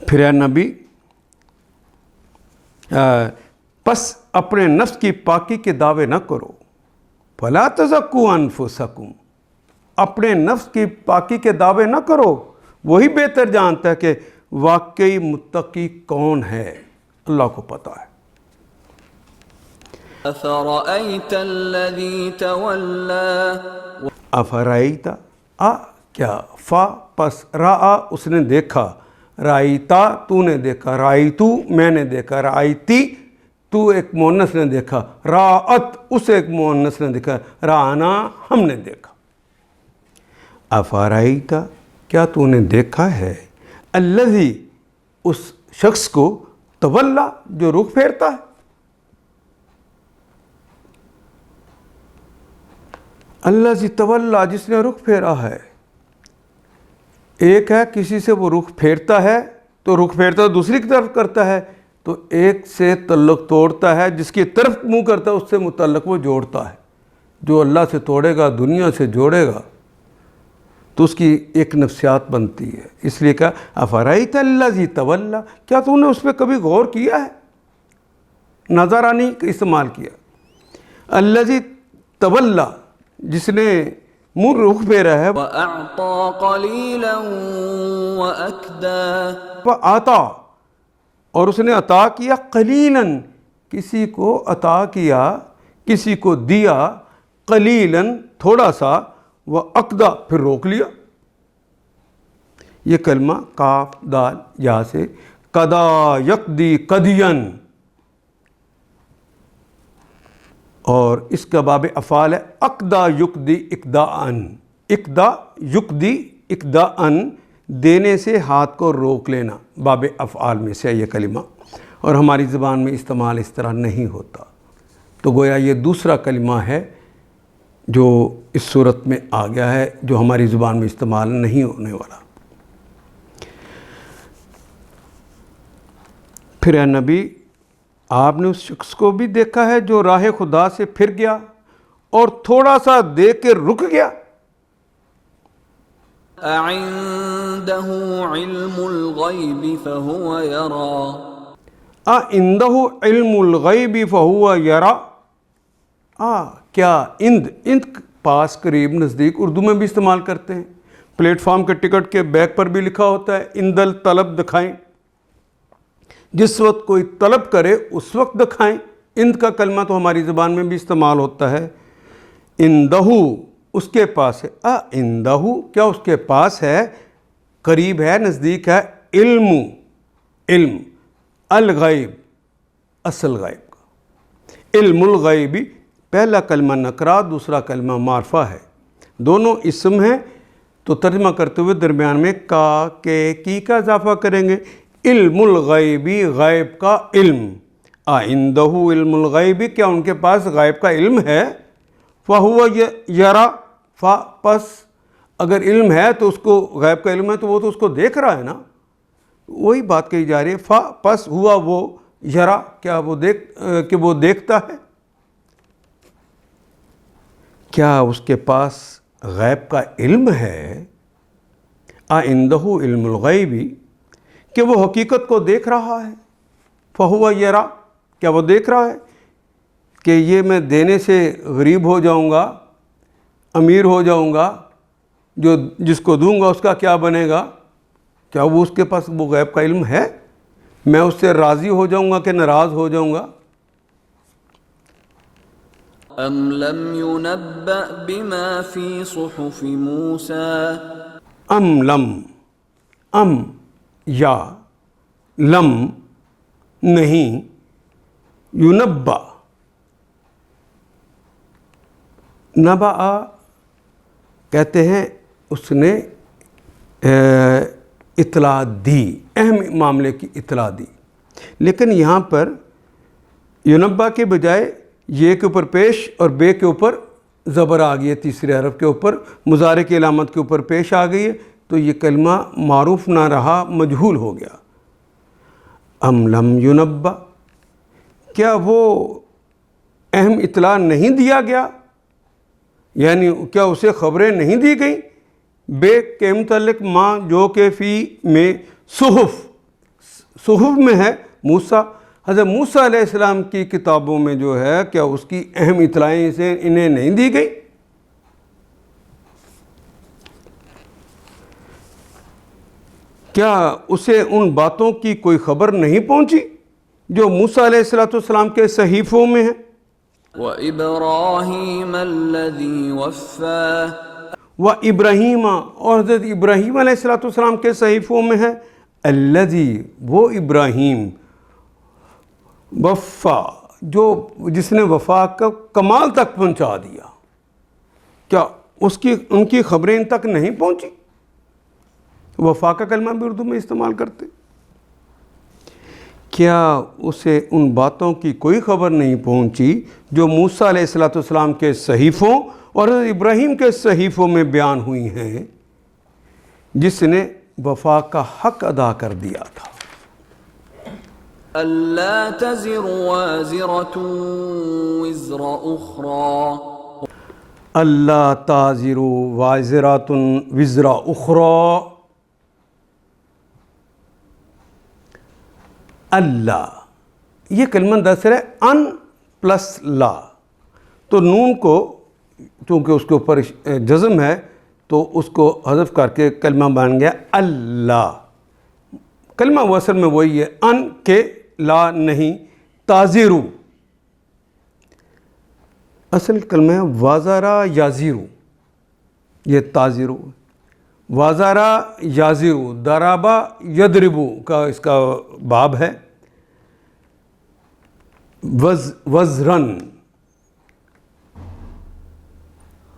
Speaker 2: پھر اے نبی، پس اپنے نفس کی پاکی کے دعوے نہ کرو، فلا تزکوا انفسکم، اپنے نفس کی پاکی کے دعوے نہ کرو، وہی بہتر جانتا ہے کہ واقعی متقی کون ہے، اللہ کو پتہ ہے۔
Speaker 1: أفرأيت الذي تولى
Speaker 2: افرائیتا کیا فا پس را اس نے دیکھا، رائیتا تو نے دیکھا، رائیتو میں نے دیکھا، رائیتی تو ایک مؤنث نے دیکھا، راعت اس ایک مؤنث نے دیکھا، رانا ہم نے دیکھا۔ افرائیتا کیا تو نے دیکھا ہے، الذی اس شخص کو، تولا جو رخ پھیرتا ہے، الذی تولا جس نے رخ پھیرا ہے۔ ایک ہے کسی سے وہ رخ پھیرتا ہے تو رخ پھیرتا دوسری کی طرف کرتا ہے، تو ایک سے تعلق توڑتا ہے، جس کی طرف منہ کرتا ہے اس سے متعلق وہ جوڑتا ہے۔ جو اللہ سے توڑے گا دنیا سے جوڑے گا تو اس کی ایک نفسیات بنتی ہے۔ اس لیے کہا افرائیت الذی تولا، کیا تو نے اس پہ کبھی غور کیا ہے؟ نظرانی استعمال کیا۔ الذی تولا جس نے منہ رخ پھیرا ہے،
Speaker 1: وأعطى قليلا وأكدى
Speaker 2: وہ آتا اور اس نے عطا کیا، قلیلاً کسی کو عطا کیا، کسی کو دیا، قلیلاً تھوڑا سا، وہ اقدا پھر روک لیا۔ یہ کلمہ کاف دال یا سے قدا یقدی قدین، اور اس کا باب افعال ہے اقدا یقدی اقداءن، اقدا یقدی اقداءن دینے سے ہاتھ کو روک لینا، باب افعال میں سے یہ کلمہ، اور ہماری زبان میں استعمال اس طرح نہیں ہوتا، تو گویا یہ دوسرا کلمہ ہے جو اس صورت میں آ گیا ہے، جو ہماری زبان میں استعمال نہیں ہونے والا۔ پھر اے نبی آپ نے اس شخص کو بھی دیکھا ہے جو راہ خدا سے پھر گیا اور تھوڑا سا دیکھ کے رک گیا۔
Speaker 1: أعنده علم الغيب فهو يرى
Speaker 2: عنده علم الغیب فهو یرا، کیا اند پاس، قریب، نزدیک، اردو میں بھی استعمال کرتے ہیں۔ پلیٹ فارم کے ٹکٹ کے بیک پر بھی لکھا ہوتا ہے اند الطلب دکھائیں، جس وقت کوئی طلب کرے اس وقت دکھائیں۔ اند کا کلمہ تو ہماری زبان میں بھی استعمال ہوتا ہے، اندہو اس کے پاس ہے، اندہو کیا اس کے پاس ہے، قریب ہے، نزدیک ہے، علم الغیب اصل غیب کا، علم الغیب پہلا کلمہ نکرہ دوسرا کلمہ معرفہ ہے، دونوں اسم ہیں، تو ترجمہ کرتے ہوئے درمیان میں کا کے کی کا اضافہ کریں گے۔ علم الغیبی غیب کا علم، عندہ علم الغیبی کیا ان کے پاس غیب کا علم ہے، فہو یرا پس اگر علم ہے تو اس کو غیب کا علم ہے تو وہ تو اس کو دیکھ رہا ہے نا، وہی بات کہی جا رہی ہے، پس ہوا وہ یرا کیا وہ دیکھتا ہے، کیا اس کے پاس غیب کا علم ہے، عندہ علم الغیبی کہ وہ حقیقت کو دیکھ رہا ہے، فہو یرا کیا وہ دیکھ رہا ہے کہ یہ میں دینے سے غریب ہو جاؤں گا، امیر ہو جاؤں گا، جس کو دوں گا اس کا کیا بنے گا، کیا وہ اس کے پاس وہ غیب کا علم ہے، میں اس سے راضی ہو جاؤں گا کہ ناراض ہو جاؤں گا۔
Speaker 1: ام لم ينبأ بما في صحف موسى
Speaker 2: ام یا لم نہیں، ینبا نبا کہتے ہیں اس نے اطلاع دی، اہم معاملے کی اطلاع دی، لیکن یہاں پر ینبا کے بجائے یہ کے اوپر پیش اور بے کے اوپر زبر آ گئی ہے، تیسرے حرف کے اوپر مضارع کی علامت کے اوپر پیش آ گئی ہے، تو یہ کلمہ معروف نہ رہا، مجہول ہو گیا۔ ام لم ینبا کیا وہ اہم اطلاع نہیں دیا گیا، یعنی کیا اسے خبریں نہیں دی گئیں، بے کے متعلق ماں جو کہ فی میں صحف میں ہے موسیٰ، حضرت موسیٰ علیہ السلام کی کتابوں میں جو ہے کیا اس کی اہم اطلاعیں انہیں نہیں دی گئی؟ کیا اسے ان باتوں کی کوئی خبر نہیں پہنچی جو موسیٰ علیہ السلام کے صحیفوں میں ہیں؟
Speaker 1: وإبراهيم الذي وفى
Speaker 2: و ابراہیم، اور حضرت ابراہیم علیہ الصلوۃ والسلام کے صحیفوں میں ہے الذی، وہ ابراہیم وفا، جس نے وفا کا کمال تک پہنچا دیا. کیا ان کی خبریں ان تک نہیں پہنچی؟ وفا کا کلمہ بھی اردو میں استعمال کرتے. کیا اسے ان باتوں کی کوئی خبر نہیں پہنچی جو موسیٰ علیہ الصلوۃ والسلام کے صحیفوں اور ابراہیم کے صحیفوں میں بیان ہوئی ہیں، جس نے وفا کا حق ادا کر دیا تھا.
Speaker 1: ألا تزر وازرة وزر أخرى
Speaker 2: اللہ تازر وازرات وزر اخرى. اللہ، یہ کلمہ دراصل ہے ان پلس لا، تو نون کو چونکہ اس کے اوپر جزم ہے تو اس کو حذف کر کے کلمہ بن گیا اللہ. کلمہ وہ اصل میں وہی ہے، ان کے لا نہیں. تازیرو اصل کلمہ ہے وازارہ یازیرو، یہ تازیرو. وازارہ یازیرو، درابا یدربو کا اس کا باب ہے. وزرن،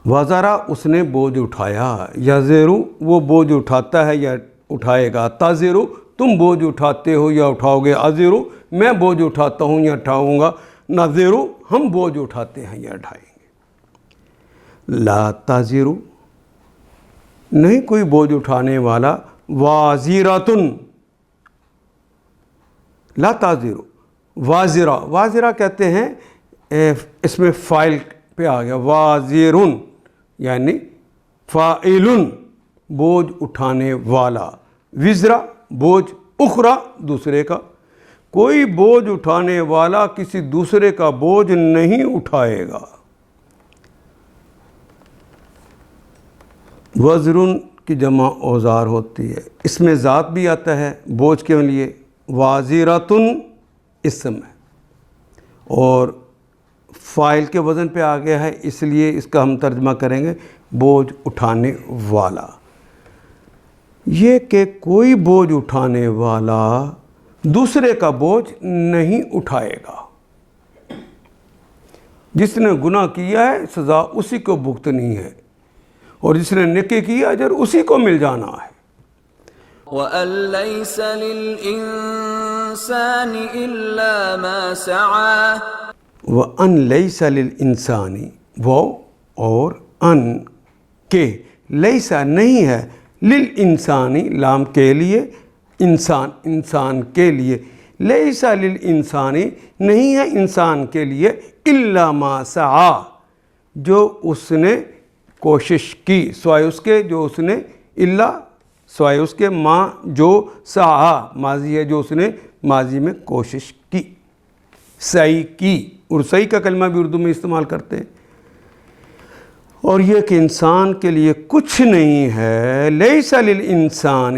Speaker 2: وازارہ اس نے بوجھ اٹھایا، یازیرو وہ بوجھ اٹھاتا ہے یا اٹھائے گا. تازیرو تم بوجھ اٹھاتے ہو یا اٹھاؤ گے. ازیرو میں بوجھ اٹھاتا ہوں یا اٹھاؤں گا. نازیرو ہم بوجھ اٹھاتے ہیں یا اٹھائیں گے. لا تازیرو نہیں کوئی بوجھ اٹھانے والا. وازیراتن، لا تازیرو وازرہ، وازرہ کہتے ہیں اس میں فائل پہ آ گیا. وازرن یعنی فاعلن بوجھ اٹھانے والا. وزرا بوجھ، اخرى دوسرے کا. کوئی بوجھ اٹھانے والا کسی دوسرے کا بوجھ نہیں اٹھائے گا. وزرن کی جمع اوزار ہوتی ہے، اس میں ذات بھی آتا ہے بوجھ کے لیے. وازراتن اسم ہے اور فاعل کے وزن پہ آ گیا ہے، اس لیے اس کا ہم ترجمہ کریں گے بوجھ اٹھانے والا. یہ کہ کوئی بوجھ اٹھانے والا دوسرے کا بوجھ نہیں اٹھائے گا. جس نے گناہ کیا ہے سزا اسی کو بھگتنی ہے، اور جس نے نیکی کی اجر اسی کو مل جانا ہے.
Speaker 1: وَأَن لَيْسَ لِلْإِنسَانِ إِلَّا مَا سَعَى
Speaker 2: وَأَن لَيْسَ لِلْإِنسَانِ، وہ اور ان کے، لیسا نہیں ہے، لِلْإِنسَانِ لام کے لیے، انسان کے لیے. لیسا لِلْإِنسَانِ نہیں ہے انسان کے لیے، إِلَّا مَا سَعَى جو اس نے کوشش کی، سوائے اس کے جو اس نے، اللہ سوائے اس کے، ما جو، سعی ماضی ہے جو اس نے ماضی میں کوشش کی، سعی کی. اور سعی کا کلمہ بھی اردو میں استعمال کرتے ہیں. اور یہ کہ انسان کے لیے کچھ نہیں ہے، لیس للانسان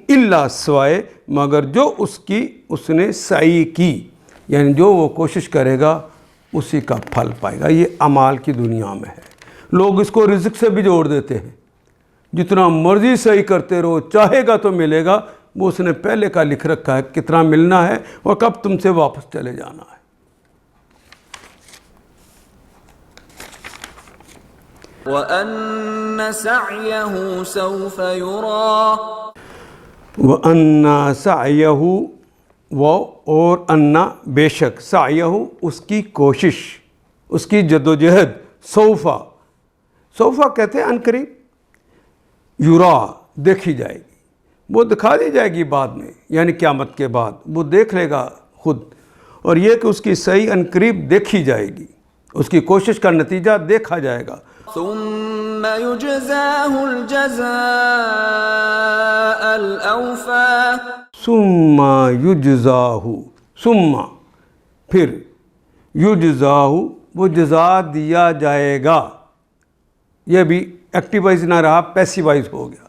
Speaker 2: الا سوائے مگر جو اس نے سعی کی، یعنی جو وہ کوشش کرے گا اسی کا پھل پائے گا. یہ اعمال کی دنیا میں ہے. لوگ اس کو رزق سے بھی جوڑ دیتے ہیں. جتنا مرضی صحیح کرتے رہو، چاہے گا تو ملے گا. وہ اس نے پہلے کا لکھ رکھا ہے کتنا ملنا ہے اور کب تم سے واپس چلے جانا ہے.
Speaker 1: وَأَنَّ سَعْيَهُ سَوْفَ يُرَى
Speaker 2: وَأَنَّ سَعْيَهُ، وہ اور انا بے شک، سعیہ اس کی کوشش، اس کی جدوجہد، سوفا کہتے ہیں ان قریب، یورا دیکھی جائے گی، وہ دکھا دی جائے گی بعد میں، یعنی قیامت کے بعد وہ دیکھ لے گا خود. اور یہ کہ اس کی صحیح ان قریب دیکھی جائے گی، اس کی کوشش کا نتیجہ دیکھا جائے گا.
Speaker 1: ثُمَّ يُجْزَاهُ الْجَزَاءَ الْأَوْفَى
Speaker 2: ثم یجزاہ، ثم پھر، یجزاہ وہ جزا دیا جائے گا. یہ بھی ایکٹیو وائز نہ رہا، پیسیو وائز ہو گیا،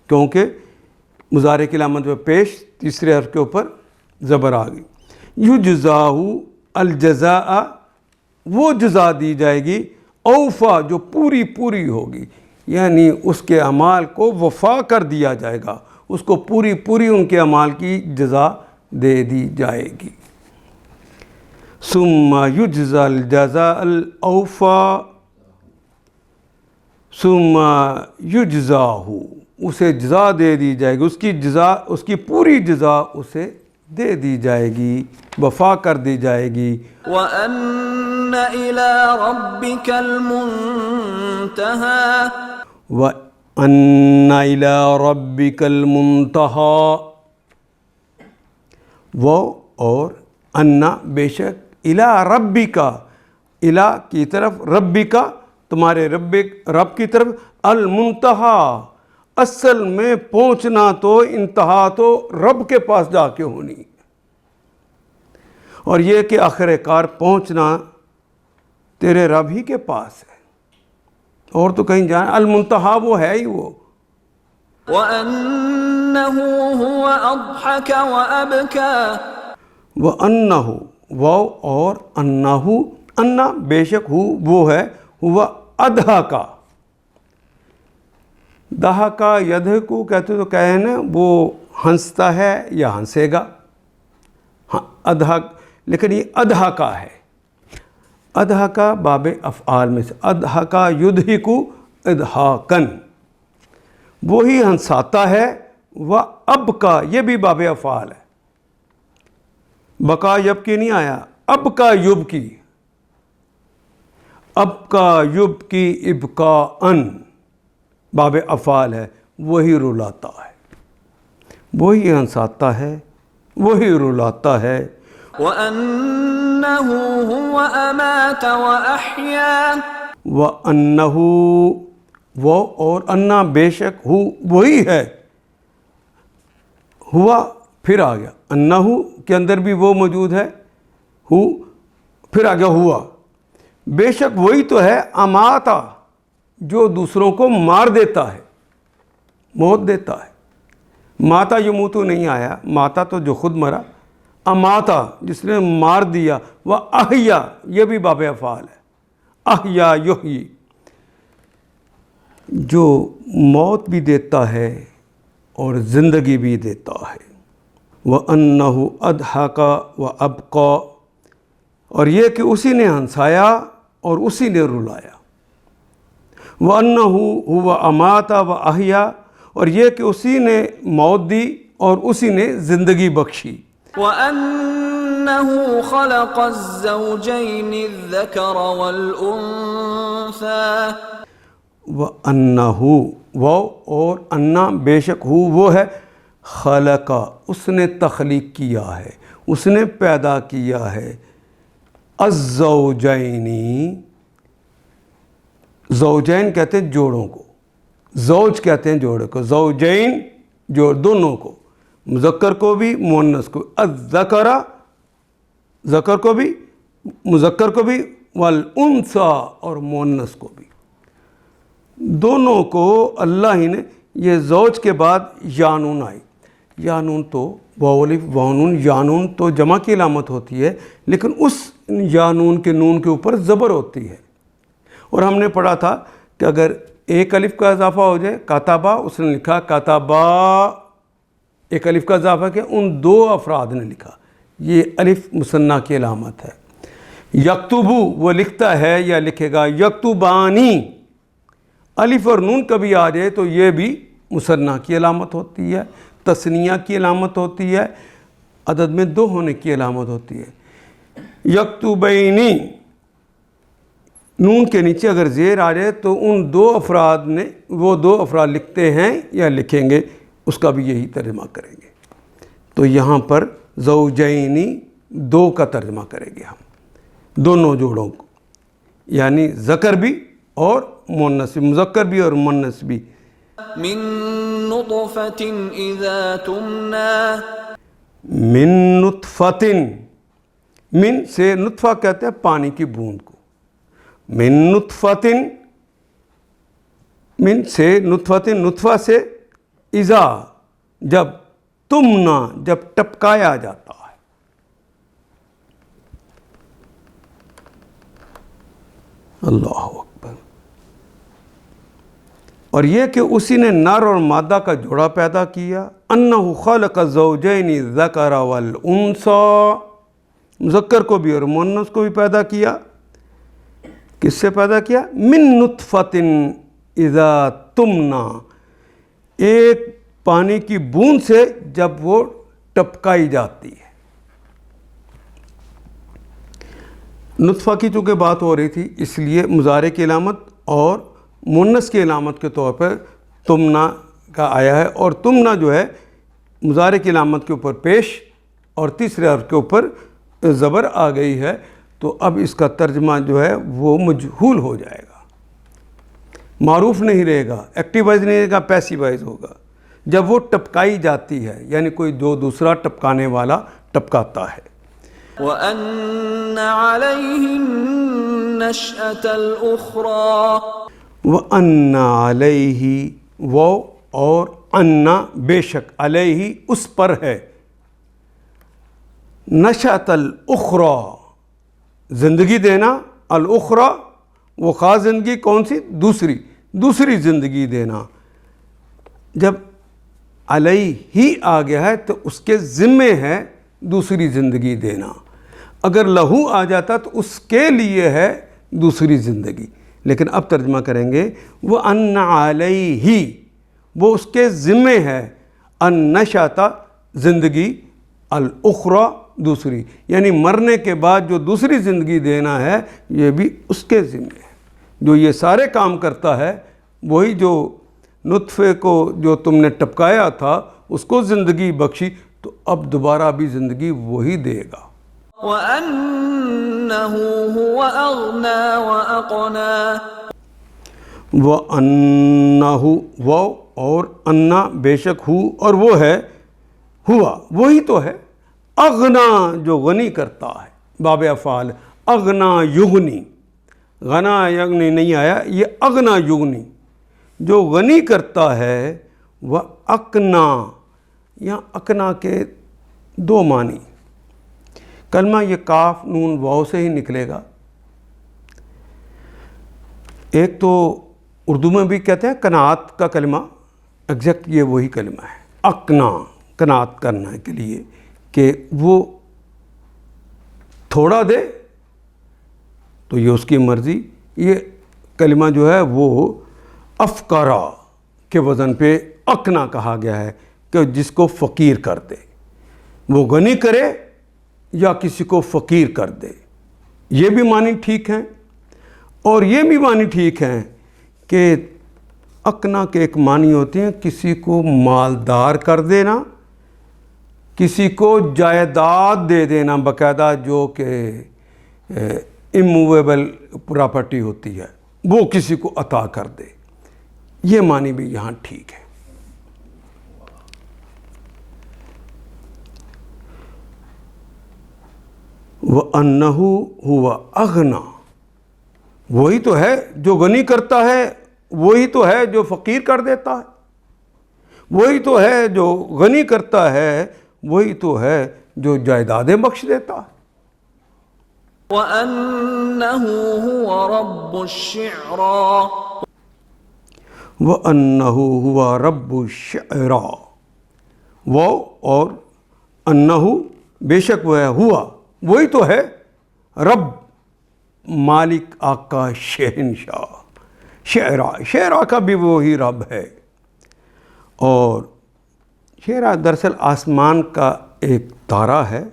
Speaker 2: کیونکہ مضارع کی علامت میں پیش تیسرے حرف کے اوپر زبر آ گئی. یجزاہ الجزاء وہ جزا دی جائے گی اوفا جو پوری پوری ہوگی، یعنی اس کے اعمال کو وفا کر دیا جائے گا، اس کو پوری پوری ان کے اعمال کی جزا دے دی جائے گی۔ ثم یجزا الجزاء الاوفا، ثم یجزاہ، اسے جزا دے دی جائے گی، اس کی جزا، اس کی پوری جزا اسے دے دی جائے گی، وفا کر دی جائے گی۔
Speaker 1: وَأَنَّ إِلَىٰ رَبِّكَ الْمُنتَهَىٰ،
Speaker 2: وَأَنَّ إِلَىٰ رَبِّكَ الْمُنتَهَىٰ، وہ اور انا بے شک، اِلیٰ رَبِّکَ، اِلیٰ کی طرف، ربِّکَ تمہارے رب کی طرف، المنتہا اصل میں پہنچنا تو، انتہا تو رب کے پاس جا کے ہونی، اور یہ کہ آخر کار پہنچنا تیرے رب ہی کے پاس ہے، اور تو کہیں جانا، المنتہا وہ ہے ہی وہ۔
Speaker 1: وَأَنَّهُ هُوَ أَضْحَكَ وَأَبْكَىٰ،
Speaker 2: وَأَنَّهُ، وہ اور انہ، انا بے شک ہو وہ ہے، ہوا اضحکا، دہکا یدھکو کہتے تو کہنا وہ ہنستا ہے یا ہنسے گا، اضحک، لیکن یہ اضحکا ہے، اضحکا باب افعال میں سے، اضحکا یضحکو اضحاکن، وہی ہنساتا ہے، وَأَبْكَىٰ یہ بھی باب افعال ہے، بقا یبکی نہیں آیا، ابکا یبکی، ابکا یبکی ابکاءً باب افعال ہے، وہی رلاتا ہے، وہی ہنساتا ہے، وہی رلاتا ہے۔
Speaker 1: وَأَنَّهُ هُوَ أَمَاتَ وَأَحْيَا،
Speaker 2: وَأَنَّهُ وہ اور انا بے شک ہو وہی ہے، ہوا پھر آ گیا، انہ کے اندر بھی وہ موجود ہے، ہو پھر آ گیا ہوا، بے شک وہی تو ہے، اماتا جو دوسروں کو مار دیتا ہے، موت دیتا ہے، ماتا یموتو نہیں آیا، ماتا تو جو خود مرا، اماتا جس نے مار دیا، وہ احیا یہ بھی باب افعال ہے، احیا یحیی جو موت بھی دیتا ہے اور زندگی بھی دیتا ہے، وَأَنَّهُ أَضْحَكَ وَأَبْكَىٰ، اور یہ کہ اسی نے ہنسایا اور اسی نے رلایا، وَأَنَّهُ هُوَ أَمَاتَ وَأَحْيَا، اور یہ کہ اسی نے موت دی اور اسی نے زندگی بخشی،
Speaker 1: وَأَنَّهُ خَلَقَ الزَّوْجَيْنِ الذَّكَرَ وَالْأُنثَىٰ،
Speaker 2: وَأَنَّهُ وہ اور انا بے شک ہو وہ ہے، خلقہ اس نے تخلیق کیا ہے، اس نے پیدا کیا ہے، الزوجینی، زوجین کہتے ہیں جوڑوں کو، زوج کہتے ہیں جوڑے کو، زوجین جو دونوں کو، مذکر کو بھی مؤنث کو، الذکر ذکر کو بھی مذکر کو بھی، والانثیٰ اور مؤنث کو بھی، دونوں کو اللہ ہی نے، یہ زوج کے بعد یانون آئی، یانون تو واو الف واو نون، یانون تو جمع کی علامت ہوتی ہے، لیکن اس یانون کے نون کے اوپر زبر ہوتی ہے، اور ہم نے پڑھا تھا کہ اگر ایک الف کا اضافہ ہو جائے، کاتبہ اس نے لکھا کاتبہ، ایک الف کا اضافہ کیا، ان دو افراد نے لکھا، یہ الف مثنیٰ کی علامت ہے۔ یکتبو وہ لکھتا ہے یا لکھے گا، یکتبانی الف اور نون کبھی آ جائے تو یہ بھی مثنیٰ کی علامت ہوتی ہے، تثنیہ کی علامت ہوتی ہے، عدد میں دو ہونے کی علامت ہوتی ہے۔ یکتبینی نون کے نیچے اگر زیر آ جائے تو ان دو افراد نے، وہ دو افراد لکھتے ہیں یا لکھیں گے، اس کا بھی یہی ترجمہ کریں گے۔ تو یہاں پر زوجینی دو کا ترجمہ کریں گے ہم، دونوں جوڑوں کو، یعنی ذکر بھی اور مؤنث بھی، مذکر بھی اور مؤنث بھی۔
Speaker 1: من نطفة اذا تمنى،
Speaker 2: من نطفۃ، من سے نطفہ کہتے ہیں پانی کی بوند کو، من نطفۃ، من سے نطفۃ، نطفہ سے، اذا جب، تمنا جب ٹپکایا جاتا ہے، اللہ اکبر. اور یہ کہ اسی نے نر اور مادہ کا جوڑا پیدا کیا. انہ خلق الزوجین الذکر والانثی، مذکر کو بھی اور مؤنث کو بھی پیدا کیا. کس سے پیدا کیا؟ من نطفۃ اذا تمنا، ایک پانی کی بوند سے جب وہ ٹپکائی جاتی ہے. نطفہ کی چونکہ بات ہو رہی تھی اس لیے مضارع کی علامت اور مؤنث کی علامت کے طور پر تمنا کا آیا ہے، اور تمنا جو ہے مضارع کی علامت کے اوپر پیش اور تیسرے حرف کے اوپر زبر آ گئی ہے. تو اب اس کا ترجمہ جو ہے وہ مجہول ہو جائے گا، معروف نہیں رہے گا، ایکٹیوائز نہیں رہے گا، پیسیوائز ہوگا. جب وہ ٹپکائی جاتی ہے یعنی کوئی جو دوسرا ٹپکانے والا ٹپکاتا ہے.
Speaker 1: وَأَنَّ عَلَيْهِ النَّشْأَةَ الْأُخْرَى،
Speaker 2: وَأَنَّ عَلَيْهِ، وہ اور اَنَّ بے شک، علیہ اس پر ہے، نشأۃ الاخری زندگی دینا، الاخری وہ خاص زندگی کون سی؟ دوسری زندگی دینا. جب علیہ ہی آ گیا ہے تو اس کے ذمے ہے دوسری زندگی دینا. اگر لہو آ جاتا تو اس کے لیے ہے دوسری زندگی. لیکن اب ترجمہ کریں گے وَأَنَّ عَلَيْهِ، وہ اس کے ذمے ہے، النشأۃ زندگی، الاخری دوسری، یعنی مرنے کے بعد جو دوسری زندگی دینا ہے یہ بھی اس کے ذمے ہے. جو یہ سارے کام کرتا ہے وہی جو نطفے کو جو تم نے ٹپکایا تھا اس کو زندگی بخشی تو اب دوبارہ بھی زندگی وہی دے گا.
Speaker 1: وَأَنَّهُ هُوَ أَغْنَى وَأَقْنَى،
Speaker 2: وَأَنَّهُ، وہ اور انا بے شک ہو اور وہ ہے، ہوا وہی تو ہے، اغنا جو غنی کرتا ہے. باب افعال اغنا یغنی، غنا یغنی نہیں آیا، یہ اغنا یغنی جو غنی کرتا ہے. وہ اقنا، یہاں اقنا کے دو معنی. کلمہ یہ کاف نون واو سے ہی نکلے گا. ایک تو اردو میں بھی کہتے ہیں قناعت کا کلمہ، ایگزیکٹ یہ وہی کلمہ ہے، اقنا، قناعت کرنے کے لیے کہ وہ تھوڑا دے تو یہ اس کی مرضی. یہ کلمہ جو ہے وہ افکارا کے وزن پہ اقنا کہا گیا ہے کہ جس کو فقیر کر دے، وہ غنی کرے یا کسی کو فقیر کر دے. یہ بھی معنی ٹھیک ہیں اور یہ بھی معنی ٹھیک ہیں کہ اقنا کے ایک معنی ہوتے ہیں کسی کو مالدار کر دینا، کسی کو جائیداد دے دینا باقاعدہ جو کہ اموویبل پراپرٹی ہوتی ہے وہ کسی کو عطا کر دے. یہ معنی بھی یہاں ٹھیک ہے. وَأَنَّهُ هُوَ أَغْنَى، وہی تو ہے جو غنی کرتا ہے، وہی تو ہے جو فقیر کر دیتا ہے، وہی تو ہے جو غنی کرتا ہے، وہی تو ہے جو جائیدادیں بخش دیتا ہے.
Speaker 1: وَأَنَّهُ هُوَ رَبُّ الشِّعْرَى،
Speaker 2: وَأَنَّهُ هُوَ رَبُّ الشِّعْرَى، وہ اور انہو بے شک وہ ہے، ہوا وہی تو ہے، رب مالک آقا شہنشاہ، شعرا کا بھی وہی رب ہے. اور شعرا دراصل آسمان کا ایک تارہ ہے،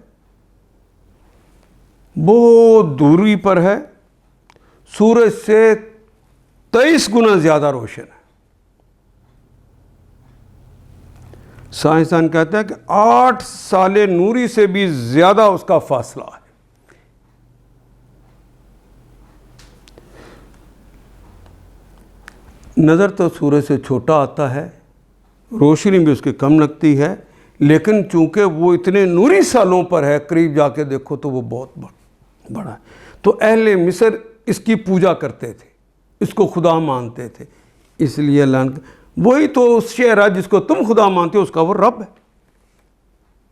Speaker 2: بہت دوری پر ہے، سورج سے 23 گنا زیادہ روشن ہے. سائنسدان کہتا ہے کہ 8 سال نوری سے بھی زیادہ اس کا فاصلہ ہے. نظر تو سورج سے چھوٹا آتا ہے، روشنی بھی اس کی کم لگتی ہے، لیکن چونکہ وہ اتنے نوری سالوں پر ہے قریب جا کے دیکھو تو وہ بہت بڑا ہے. تو اہل مصر اس کی پوجا کرتے تھے، اس کو خدا مانتے تھے. اس لیے اللہ نے وہی تو اس شعرا جس کو تم خدا مانتے ہو اس کا وہ رب ہے.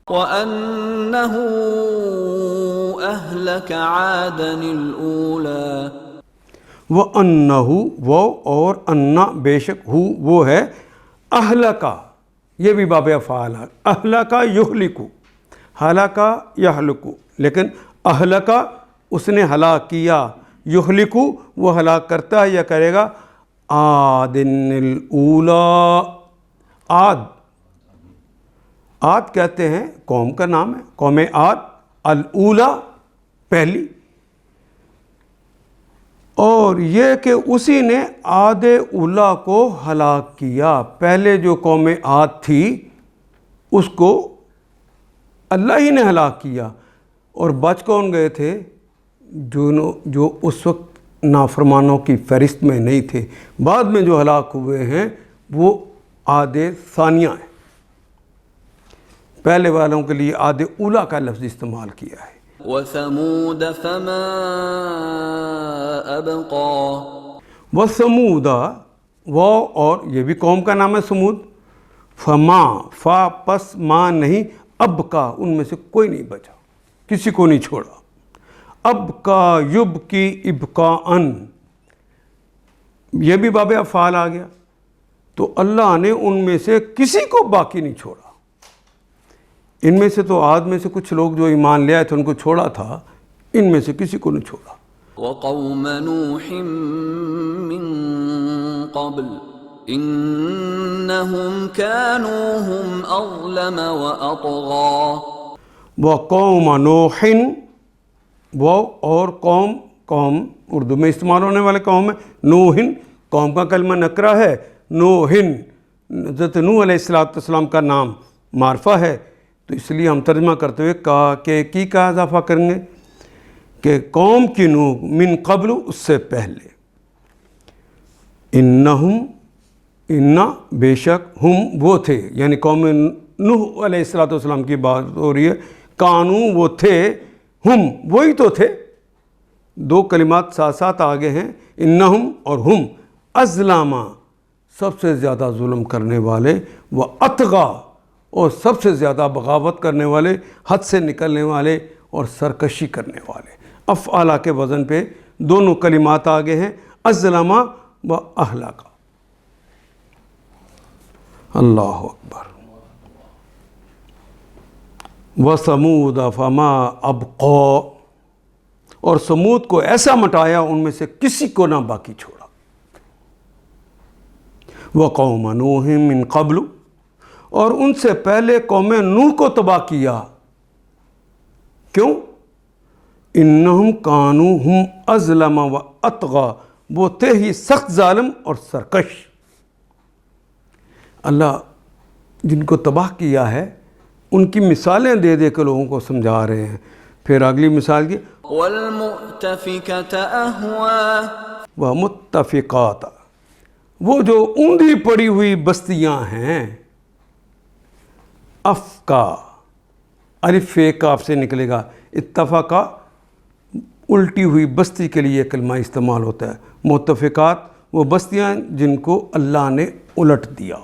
Speaker 1: وَأَنَّهُ أَهْلَكَ عَادًا الْأُولَى،
Speaker 2: وَأَنَّهُ وہ اور انا بے شک ہو وہ ہے اہلکا، یہ بھی باب افعال ہے، اہلکا یہلکو، ہلاکا یہلکو، لیکن اہلکا اس نے ہلاک کیا، یہلکو وہ ہلاک کرتا ہے یا کرے گا۔ عادن الاولیٰ، عاد کہتے ہیں قوم کا نام ہے، قوم عاد، الاولیٰ پہلی، اور یہ کہ اسی نے عاد اولیٰ کو ہلاک کیا، پہلے جو قوم عاد تھی اس کو اللہ ہی نے ہلاک کیا، اور بچ کون گئے تھے؟ جو اس وقت نافرمانوں کی فہرست میں نہیں تھے، بعد میں جو ہلاک ہوئے ہیں وہ عاد ثانیہ ہے، پہلے والوں کے لیے عاد اولیٰ کا لفظ استعمال کیا ہے۔
Speaker 1: وثمود فما أبقى
Speaker 2: وثمودا، وہ اور یہ بھی قوم کا نام ہے سمود، فما فا پس ما نہیں، اب کا ان میں سے کوئی نہیں بچا، کسی کو نہیں چھوڑا، اب کا یب کی ابقاءن، یہ بھی باب افعال آ گیا، تو اللہ نے ان میں سے کسی کو باقی نہیں چھوڑا۔ ان میں سے تو عاد میں سے کچھ لوگ جو ایمان لے آئے تھے ان کو چھوڑا تھا، ان میں سے کسی کو نہیں چھوڑا۔
Speaker 1: وقوم نوح من قبل إنهم كانوا هم أظلم وأطغى
Speaker 2: وقوم نوح، وہ اور قوم اردو میں استعمال ہونے والے قوم ہے، نوح قوم کا کلمہ نکرہ ہے، نوح حضرت نوح علیہ السلام کا نام معرفہ ہے، تو اس لیے ہم ترجمہ کرتے ہوئے کہا کہ کی کا اضافہ کریں گے کہ قوم کی نوح من قبل، اس سے پہلے، انا بے شک ہم وہ تھے، یعنی قوم نوح علیہ السلام کی بات ہو رہی ہے، کانو وہ تھے، ہم وہی تو تھے، دو کلمات ساتھ ساتھ آگے ہیں، انہم اور ہم، ازلامہ سب سے زیادہ ظلم کرنے والے، و اطغا اور سب سے زیادہ بغاوت کرنے والے، حد سے نکلنے والے اور سرکشی کرنے والے۔ افعالہ کے وزن پہ دونوں کلمات آگے ہیں، ازلامہ و اہلکا۔ اللہ اکبر۔ وَثَمُودَ فَمَا أَبْقَى، اور سمود کو ایسا مٹایا ان میں سے کسی کو نہ باقی چھوڑا۔ وَقَوْمَ نُوحٍ مِّن قَبْلُ، اور ان سے پہلے قوم نوح کو تباہ کیا، کیوں؟ انہم کانوا ہم ازلم و اطغى، وہ تھے ہی سخت ظالم اور سرکش۔ اللہ جن کو تباہ کیا ہے ان کی مثالیں دے دے کے لوگوں کو سمجھا رہے ہیں۔ پھر اگلی مثال کی
Speaker 1: والمؤتفكة أهوى،
Speaker 2: وہ متفقات، وہ جو اوندھی پڑی ہوئی بستیاں ہیں، افقا الف کاف سے نکلے گا، اتفقا الٹی ہوئی بستی کے لیے کلمہ استعمال ہوتا ہے، متفقات وہ بستیاں جن کو اللہ نے الٹ دیا،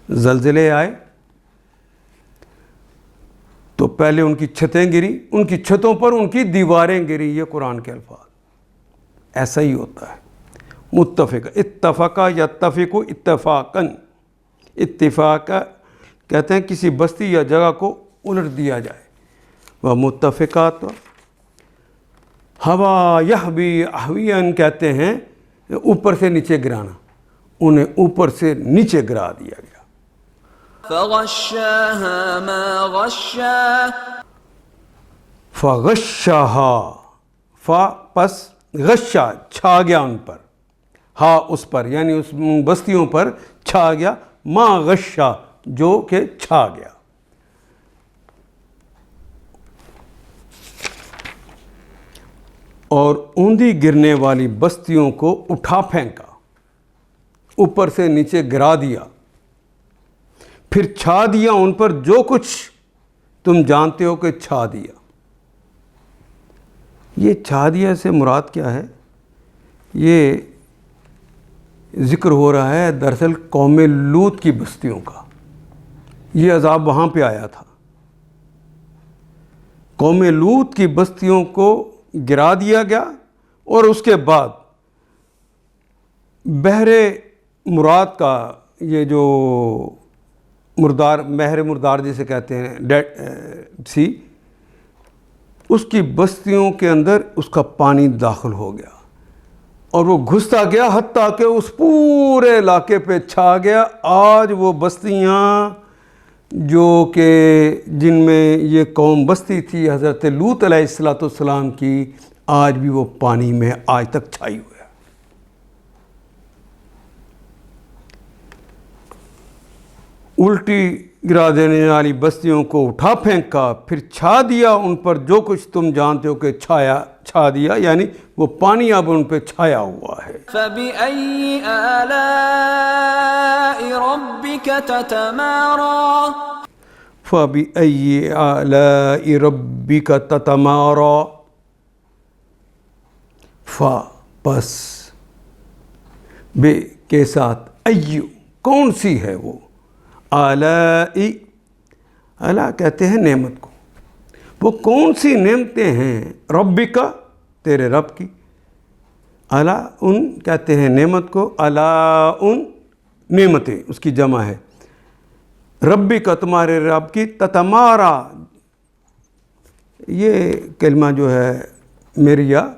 Speaker 2: زلزلے آئے تو پہلے ان کی چھتیں گری، ان کی چھتوں پر ان کی دیواریں گری، یہ قرآن کے الفاظ، ایسا ہی ہوتا ہے۔ متفق، اتفقا یتفق اتفاقاً، اتفاق کہتے ہیں کسی بستی یا جگہ کو الٹ دیا جائے۔ وہ متفقات، ہوا یحوی احویاً کہتے ہیں اوپر سے نیچے گرانا، انہیں اوپر سے نیچے گرا دیا گیا۔
Speaker 1: فغشاها ما غشا،
Speaker 2: فغشاها، فا پس غشا چھا گیا ان پر، ہا اس پر یعنی اس بستیوں پر چھا گیا، ما غشا جو کہ چھا گیا۔ اور اوندھی گرنے والی بستیوں کو اٹھا پھینکا، اوپر سے نیچے گرا دیا، پھر چھا دیا ان پر جو کچھ تم جانتے ہو کہ چھا دیا۔ یہ چھا دیا سے مراد کیا ہے؟ یہ ذکر ہو رہا ہے دراصل قوم لوط کی بستیوں کا، یہ عذاب وہاں پہ آیا تھا۔ قوم لوط کی بستیوں کو گرا دیا گیا اور اس کے بعد بحر مراد کا یہ جو مردار، بحر مردار جسے کہتے ہیں ڈیڈ سی، اس کی بستیوں کے اندر اس کا پانی داخل ہو گیا اور وہ گھستا گیا حتیٰ کہ اس پورے علاقے پہ چھا گیا۔ آج وہ بستیاں جو کہ جن میں یہ قوم بستی تھی حضرت لوط علیہ السلام کی، آج بھی وہ پانی میں آج تک چھائی ہوئی ہے۔ الٹی گرا دینے والی بستیوں کو اٹھا پھینکا، پھر چھا دیا ان پر جو کچھ تم جانتے ہو کہ چھا دیا، یعنی وہ پانی اب ان پہ چھایا ہوا ہے۔
Speaker 1: فَبِأَيِّ آلَاءِ رَبِّكَ تَتَمَارَىٰ
Speaker 2: فَبِأَيِّ آلَاءِ رَبِّكَ تَتَمَارَىٰ، فا پس، بے کے ساتھ، ایو کون سی ہے وہ، آلائی، الا کہتے ہیں نعمت کو، وہ کون سی نعمتیں ہیں، ربی کا تیرے رب کی، الا ان کہتے ہیں نعمت کو، الا ان نعمتیں اس کی جمع ہے، ربی کا تمہارے رب کی، تتمارا یہ کلمہ جو ہے مریا،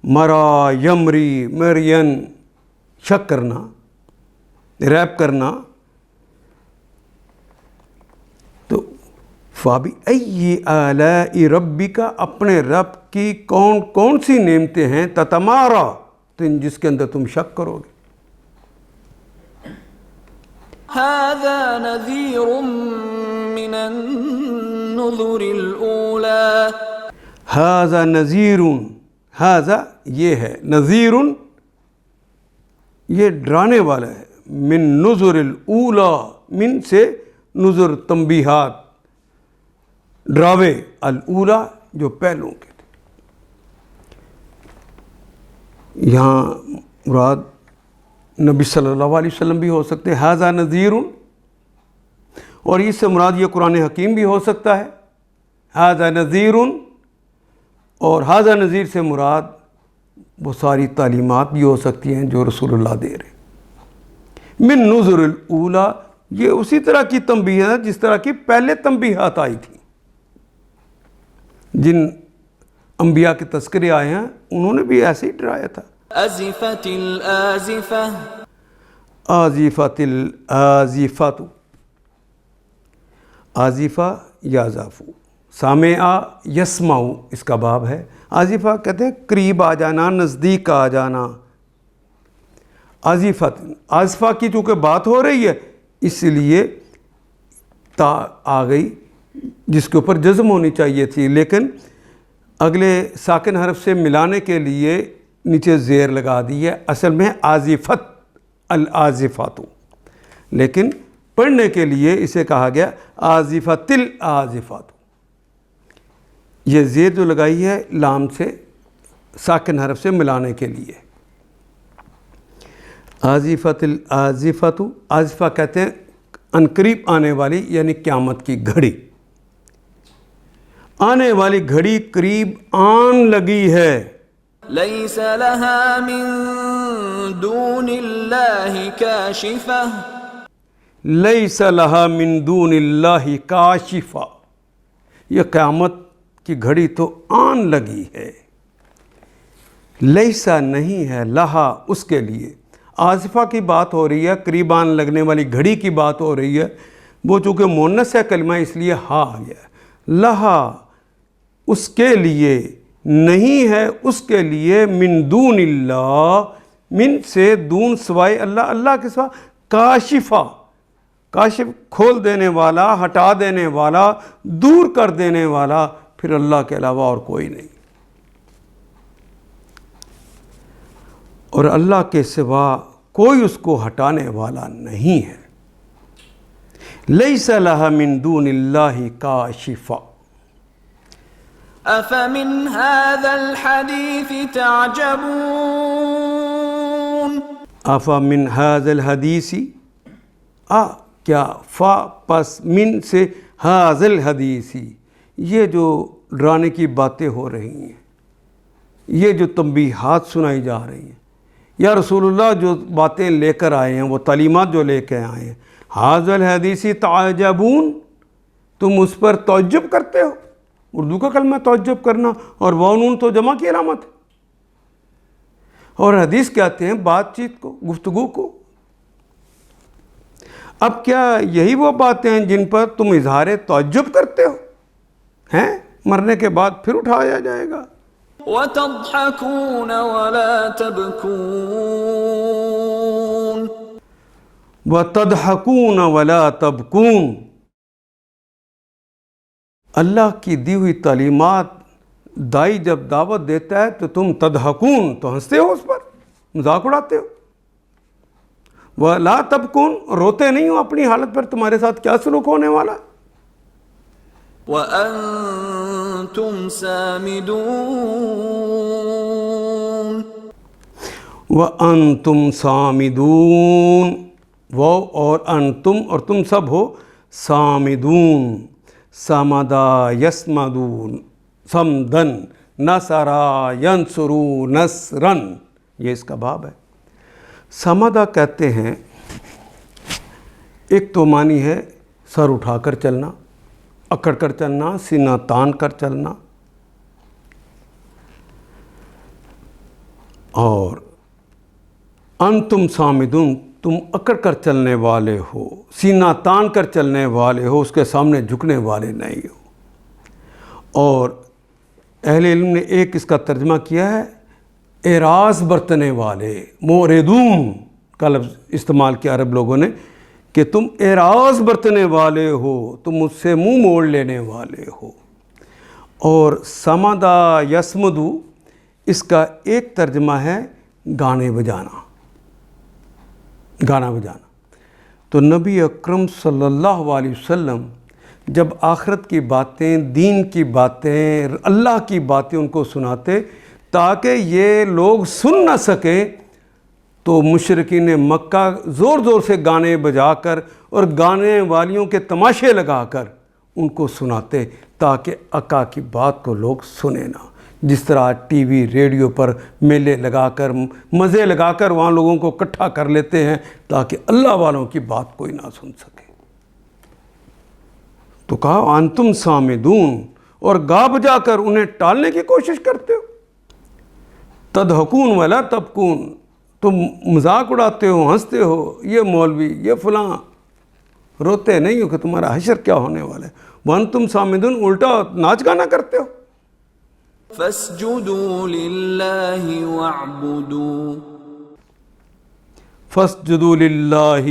Speaker 2: مرا یمری، مرین شک کرنا، ریپ کرنا، تو فَبِأَيِّ آلَاءِ رَبِّكَ اپنے رب کی کون کون سی نعمتیں ہیں، تتمارا جس کے اندر تم شک کرو گے۔
Speaker 1: هذا نذير من النذر الأولى
Speaker 2: ھذا نذیر، ھذا یہ ہے، نذیر یہ ڈرانے والا ہے، من نذر الاولی، من سے نذر تنبیہات، ڈراوے، الاولی جو پہلوں کے تھے۔ یہاں مراد نبی صلی اللہ علیہ وسلم بھی ہو سکتے ہیں، ھذا نذیر، اور اس سے مراد یہ قرآن حکیم بھی ہو سکتا ہے، ھذا نذیر، اور ھذا نذیر سے مراد وہ ساری تعلیمات بھی ہو سکتی ہیں جو رسول اللہ دے رہے ہیں۔ من نذر الاولی، یہ اسی طرح کی تنبیہات جس طرح کی پہلے تنبیہات آئی تھی، جن انبیاء کے تذکرے آئے ہیں انہوں نے بھی ایسے ہی ڈرایا تھا۔
Speaker 1: أزفت الآزفة
Speaker 2: آزفت الآزفت، آزفہ یا ضافو، سامع یسمع اس کا باب ہے۔ آزفہ کہتے ہیں قریب آ جانا، نزدیک آ جانا۔ آزفت، آزفہ کی چونکہ بات ہو رہی ہے اس لیے تا آ گئی جس کے اوپر جزم ہونی چاہیے تھی، لیکن اگلے ساکن حرف سے ملانے کے لیے نیچے زیر لگا دی ہے، اصل میں آزفت الآزفات، لیکن پڑھنے کے لیے اسے کہا گیا آزفت الآزفات۔ یہ زیر جو لگائی ہے لام سے ساکن حرف سے ملانے کے لیے۔ آزفت الآزفات، آزفہ کہتے ہیں عنقریب آنے والی، یعنی قیامت کی گھڑی، آنے والی گھڑی قریب آن لگی ہے۔
Speaker 1: ليس لها من دون الله كاشفة
Speaker 2: لیس لہا من دون اللہ کاشفہ، یہ قیامت کی گھڑی تو آن لگی ہے، لیسا نہیں ہے، لہا اس کے لیے، آزفہ کی بات ہو رہی ہے، قریب آن لگنے والی گھڑی کی بات ہو رہی ہے، وہ چونکہ مونس ہے کلمہ اس لیے ہا آ گیا، لہا اس کے لیے، نہیں ہے اس کے لیے، من دون اللہ، من سے دون سوائے اللہ، اللہ کے سوا، کاشفہ، کاشف کھول دینے والا، ہٹا دینے والا، دور کر دینے والا، پھر اللہ کے علاوہ اور کوئی نہیں، اور اللہ کے سوا کوئی اس کو ہٹانے والا نہیں ہے۔ لیس لہا من دون اللہ کاشفہ۔
Speaker 1: أفمن هذا الحديث تعجبون
Speaker 2: آفا من ھذا الحدیث، کیا فا پس من سے ھذا الحدیث، یہ جو ڈرانے کی باتیں ہو رہی ہیں، یہ جو تنبیہات سنائی جا رہی ہیں، یا رسول اللہ جو باتیں لے کر آئے ہیں، وہ تعلیمات جو لے کے آئے ہیں، حاذا الحدیث تعجبون، تم اس پر تعجب کرتے ہو. اردو کا کلمہ تعجب کرنا، اور واو نون تو جمع کی علامت ہے. اور حدیث کہتے ہیں بات چیت کو، گفتگو کو. اب کیا یہی وہ باتیں ہیں جن پر تم اظہار تعجب کرتے ہو؟ ہیں مرنے کے بعد پھر اٹھایا جائے گا.
Speaker 1: وَتَضْحَكُونَ وَلَا تَبْكُونَ.
Speaker 2: وَتَضْحَكُونَ وَلَا تَبْكُونَ. اللہ کی دی ہوئی تعلیمات دائی جب دعوت دیتا ہے تو تم تضحکون، تو ہنستے ہو، اس پر مذاق اڑاتے ہو. وَلَا تَبْكُونَ، روتے نہیں ہو اپنی حالت پر، تمہارے ساتھ کیا سلوک ہونے والا.
Speaker 1: وَأَنْتُمْ سَامِدُونَ.
Speaker 2: وَأَنْتُمْ سَامِدُونَ، وہ اور انتم اور تم سب ہو سامدون. سمدا یسمدون سمدن، نصرا ینصرو نصرن، یہ اس کا باب ہے. سمدا کہتے ہیں، ایک تو معنی ہے سر اٹھا کر چلنا، اکڑ کر چلنا، سینہ تان کر چلنا. اور انتم سامدون، تم اکڑ کر چلنے والے ہو، سینہ تان کر چلنے والے ہو، اس کے سامنے جھکنے والے نہیں ہو. اور اہل علم نے ایک اس کا ترجمہ کیا ہے اعراض برتنے والے، موردون کا لفظ استعمال کیا عرب لوگوں نے، کہ تم اعراض برتنے والے ہو، تم مجھ سے منہ موڑ لینے والے ہو. اور سمدا یسمدو، اس کا ایک ترجمہ ہے گانے بجانا، گانا بجانا. تو نبی اکرم صلی اللہ علیہ وسلم جب آخرت کی باتیں، دین کی باتیں، اللہ کی باتیں ان کو سناتے تاکہ یہ لوگ سن نہ سکیں، تو مشرکین مکہ زور زور سے گانے بجا کر اور گانے والیوں کے تماشے لگا کر ان کو سناتے تاکہ آقا کی بات کو لوگ سنیں نہ. جس طرح ٹی وی ریڈیو پر میلے لگا کر، مزے لگا کر وہاں لوگوں کو اکٹھا کر لیتے ہیں تاکہ اللہ والوں کی بات کوئی نہ سن سکے. تو کہا انتم سامدون، اور گا بجا کر انہیں ٹالنے کی کوشش کرتے ہو. تضحکون ولا تبکون، تم مذاق اڑاتے ہو، ہنستے ہو، یہ مولوی، یہ فلاں، روتے نہیں ہو کہ تمہارا حشر کیا ہونے والا ہے. وانتم سامدون، الٹا ناچ گانا کرتے ہو.
Speaker 1: فَاسْجُدُوا لِلَّهِ وَاعْبُدُوا.
Speaker 2: فَاسْجُدُوا لِلَّهِ،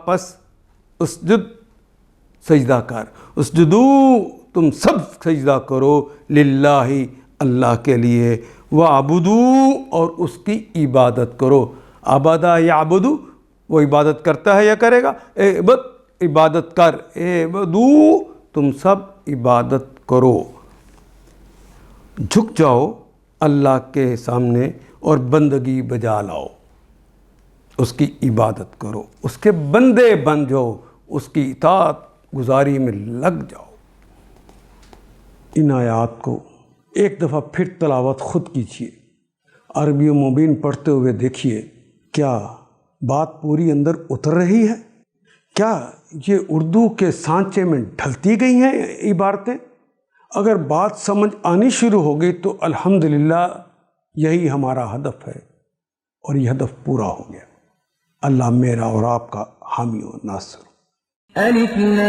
Speaker 2: پس اسجد، سجدہ کر. اسجدوا، تم سب سجدہ کرو، للہ، اللہ کے لیے، وَاعْبُدُوا، اور اس کی عبادت کرو. عبادہ یعبدو، وہ عبادت کرتا ہے یا کرے گا، عبادت کر. اعبدوا، تم سب عبادت کرو. جھک جاؤ اللہ کے سامنے اور بندگی بجا لاؤ، اس کی عبادت کرو، اس کے بندے بن جاؤ، اس کی اطاعت گزاری میں لگ جاؤ. ان آیات کو ایک دفعہ پھر تلاوت خود کیجیے، عربی مبین پڑھتے ہوئے دیکھیے کیا بات پوری اندر اتر رہی ہے، کیا یہ اردو کے سانچے میں ڈھلتی گئی ہیں عبارتیں. اگر بات سمجھ آنی شروع ہو گئی تو الحمدللہ یہی ہمارا ہدف ہے، اور یہ ہدف پورا ہو گیا. اللہ میرا اور آپ کا حامی و ناصر.
Speaker 1: الف لام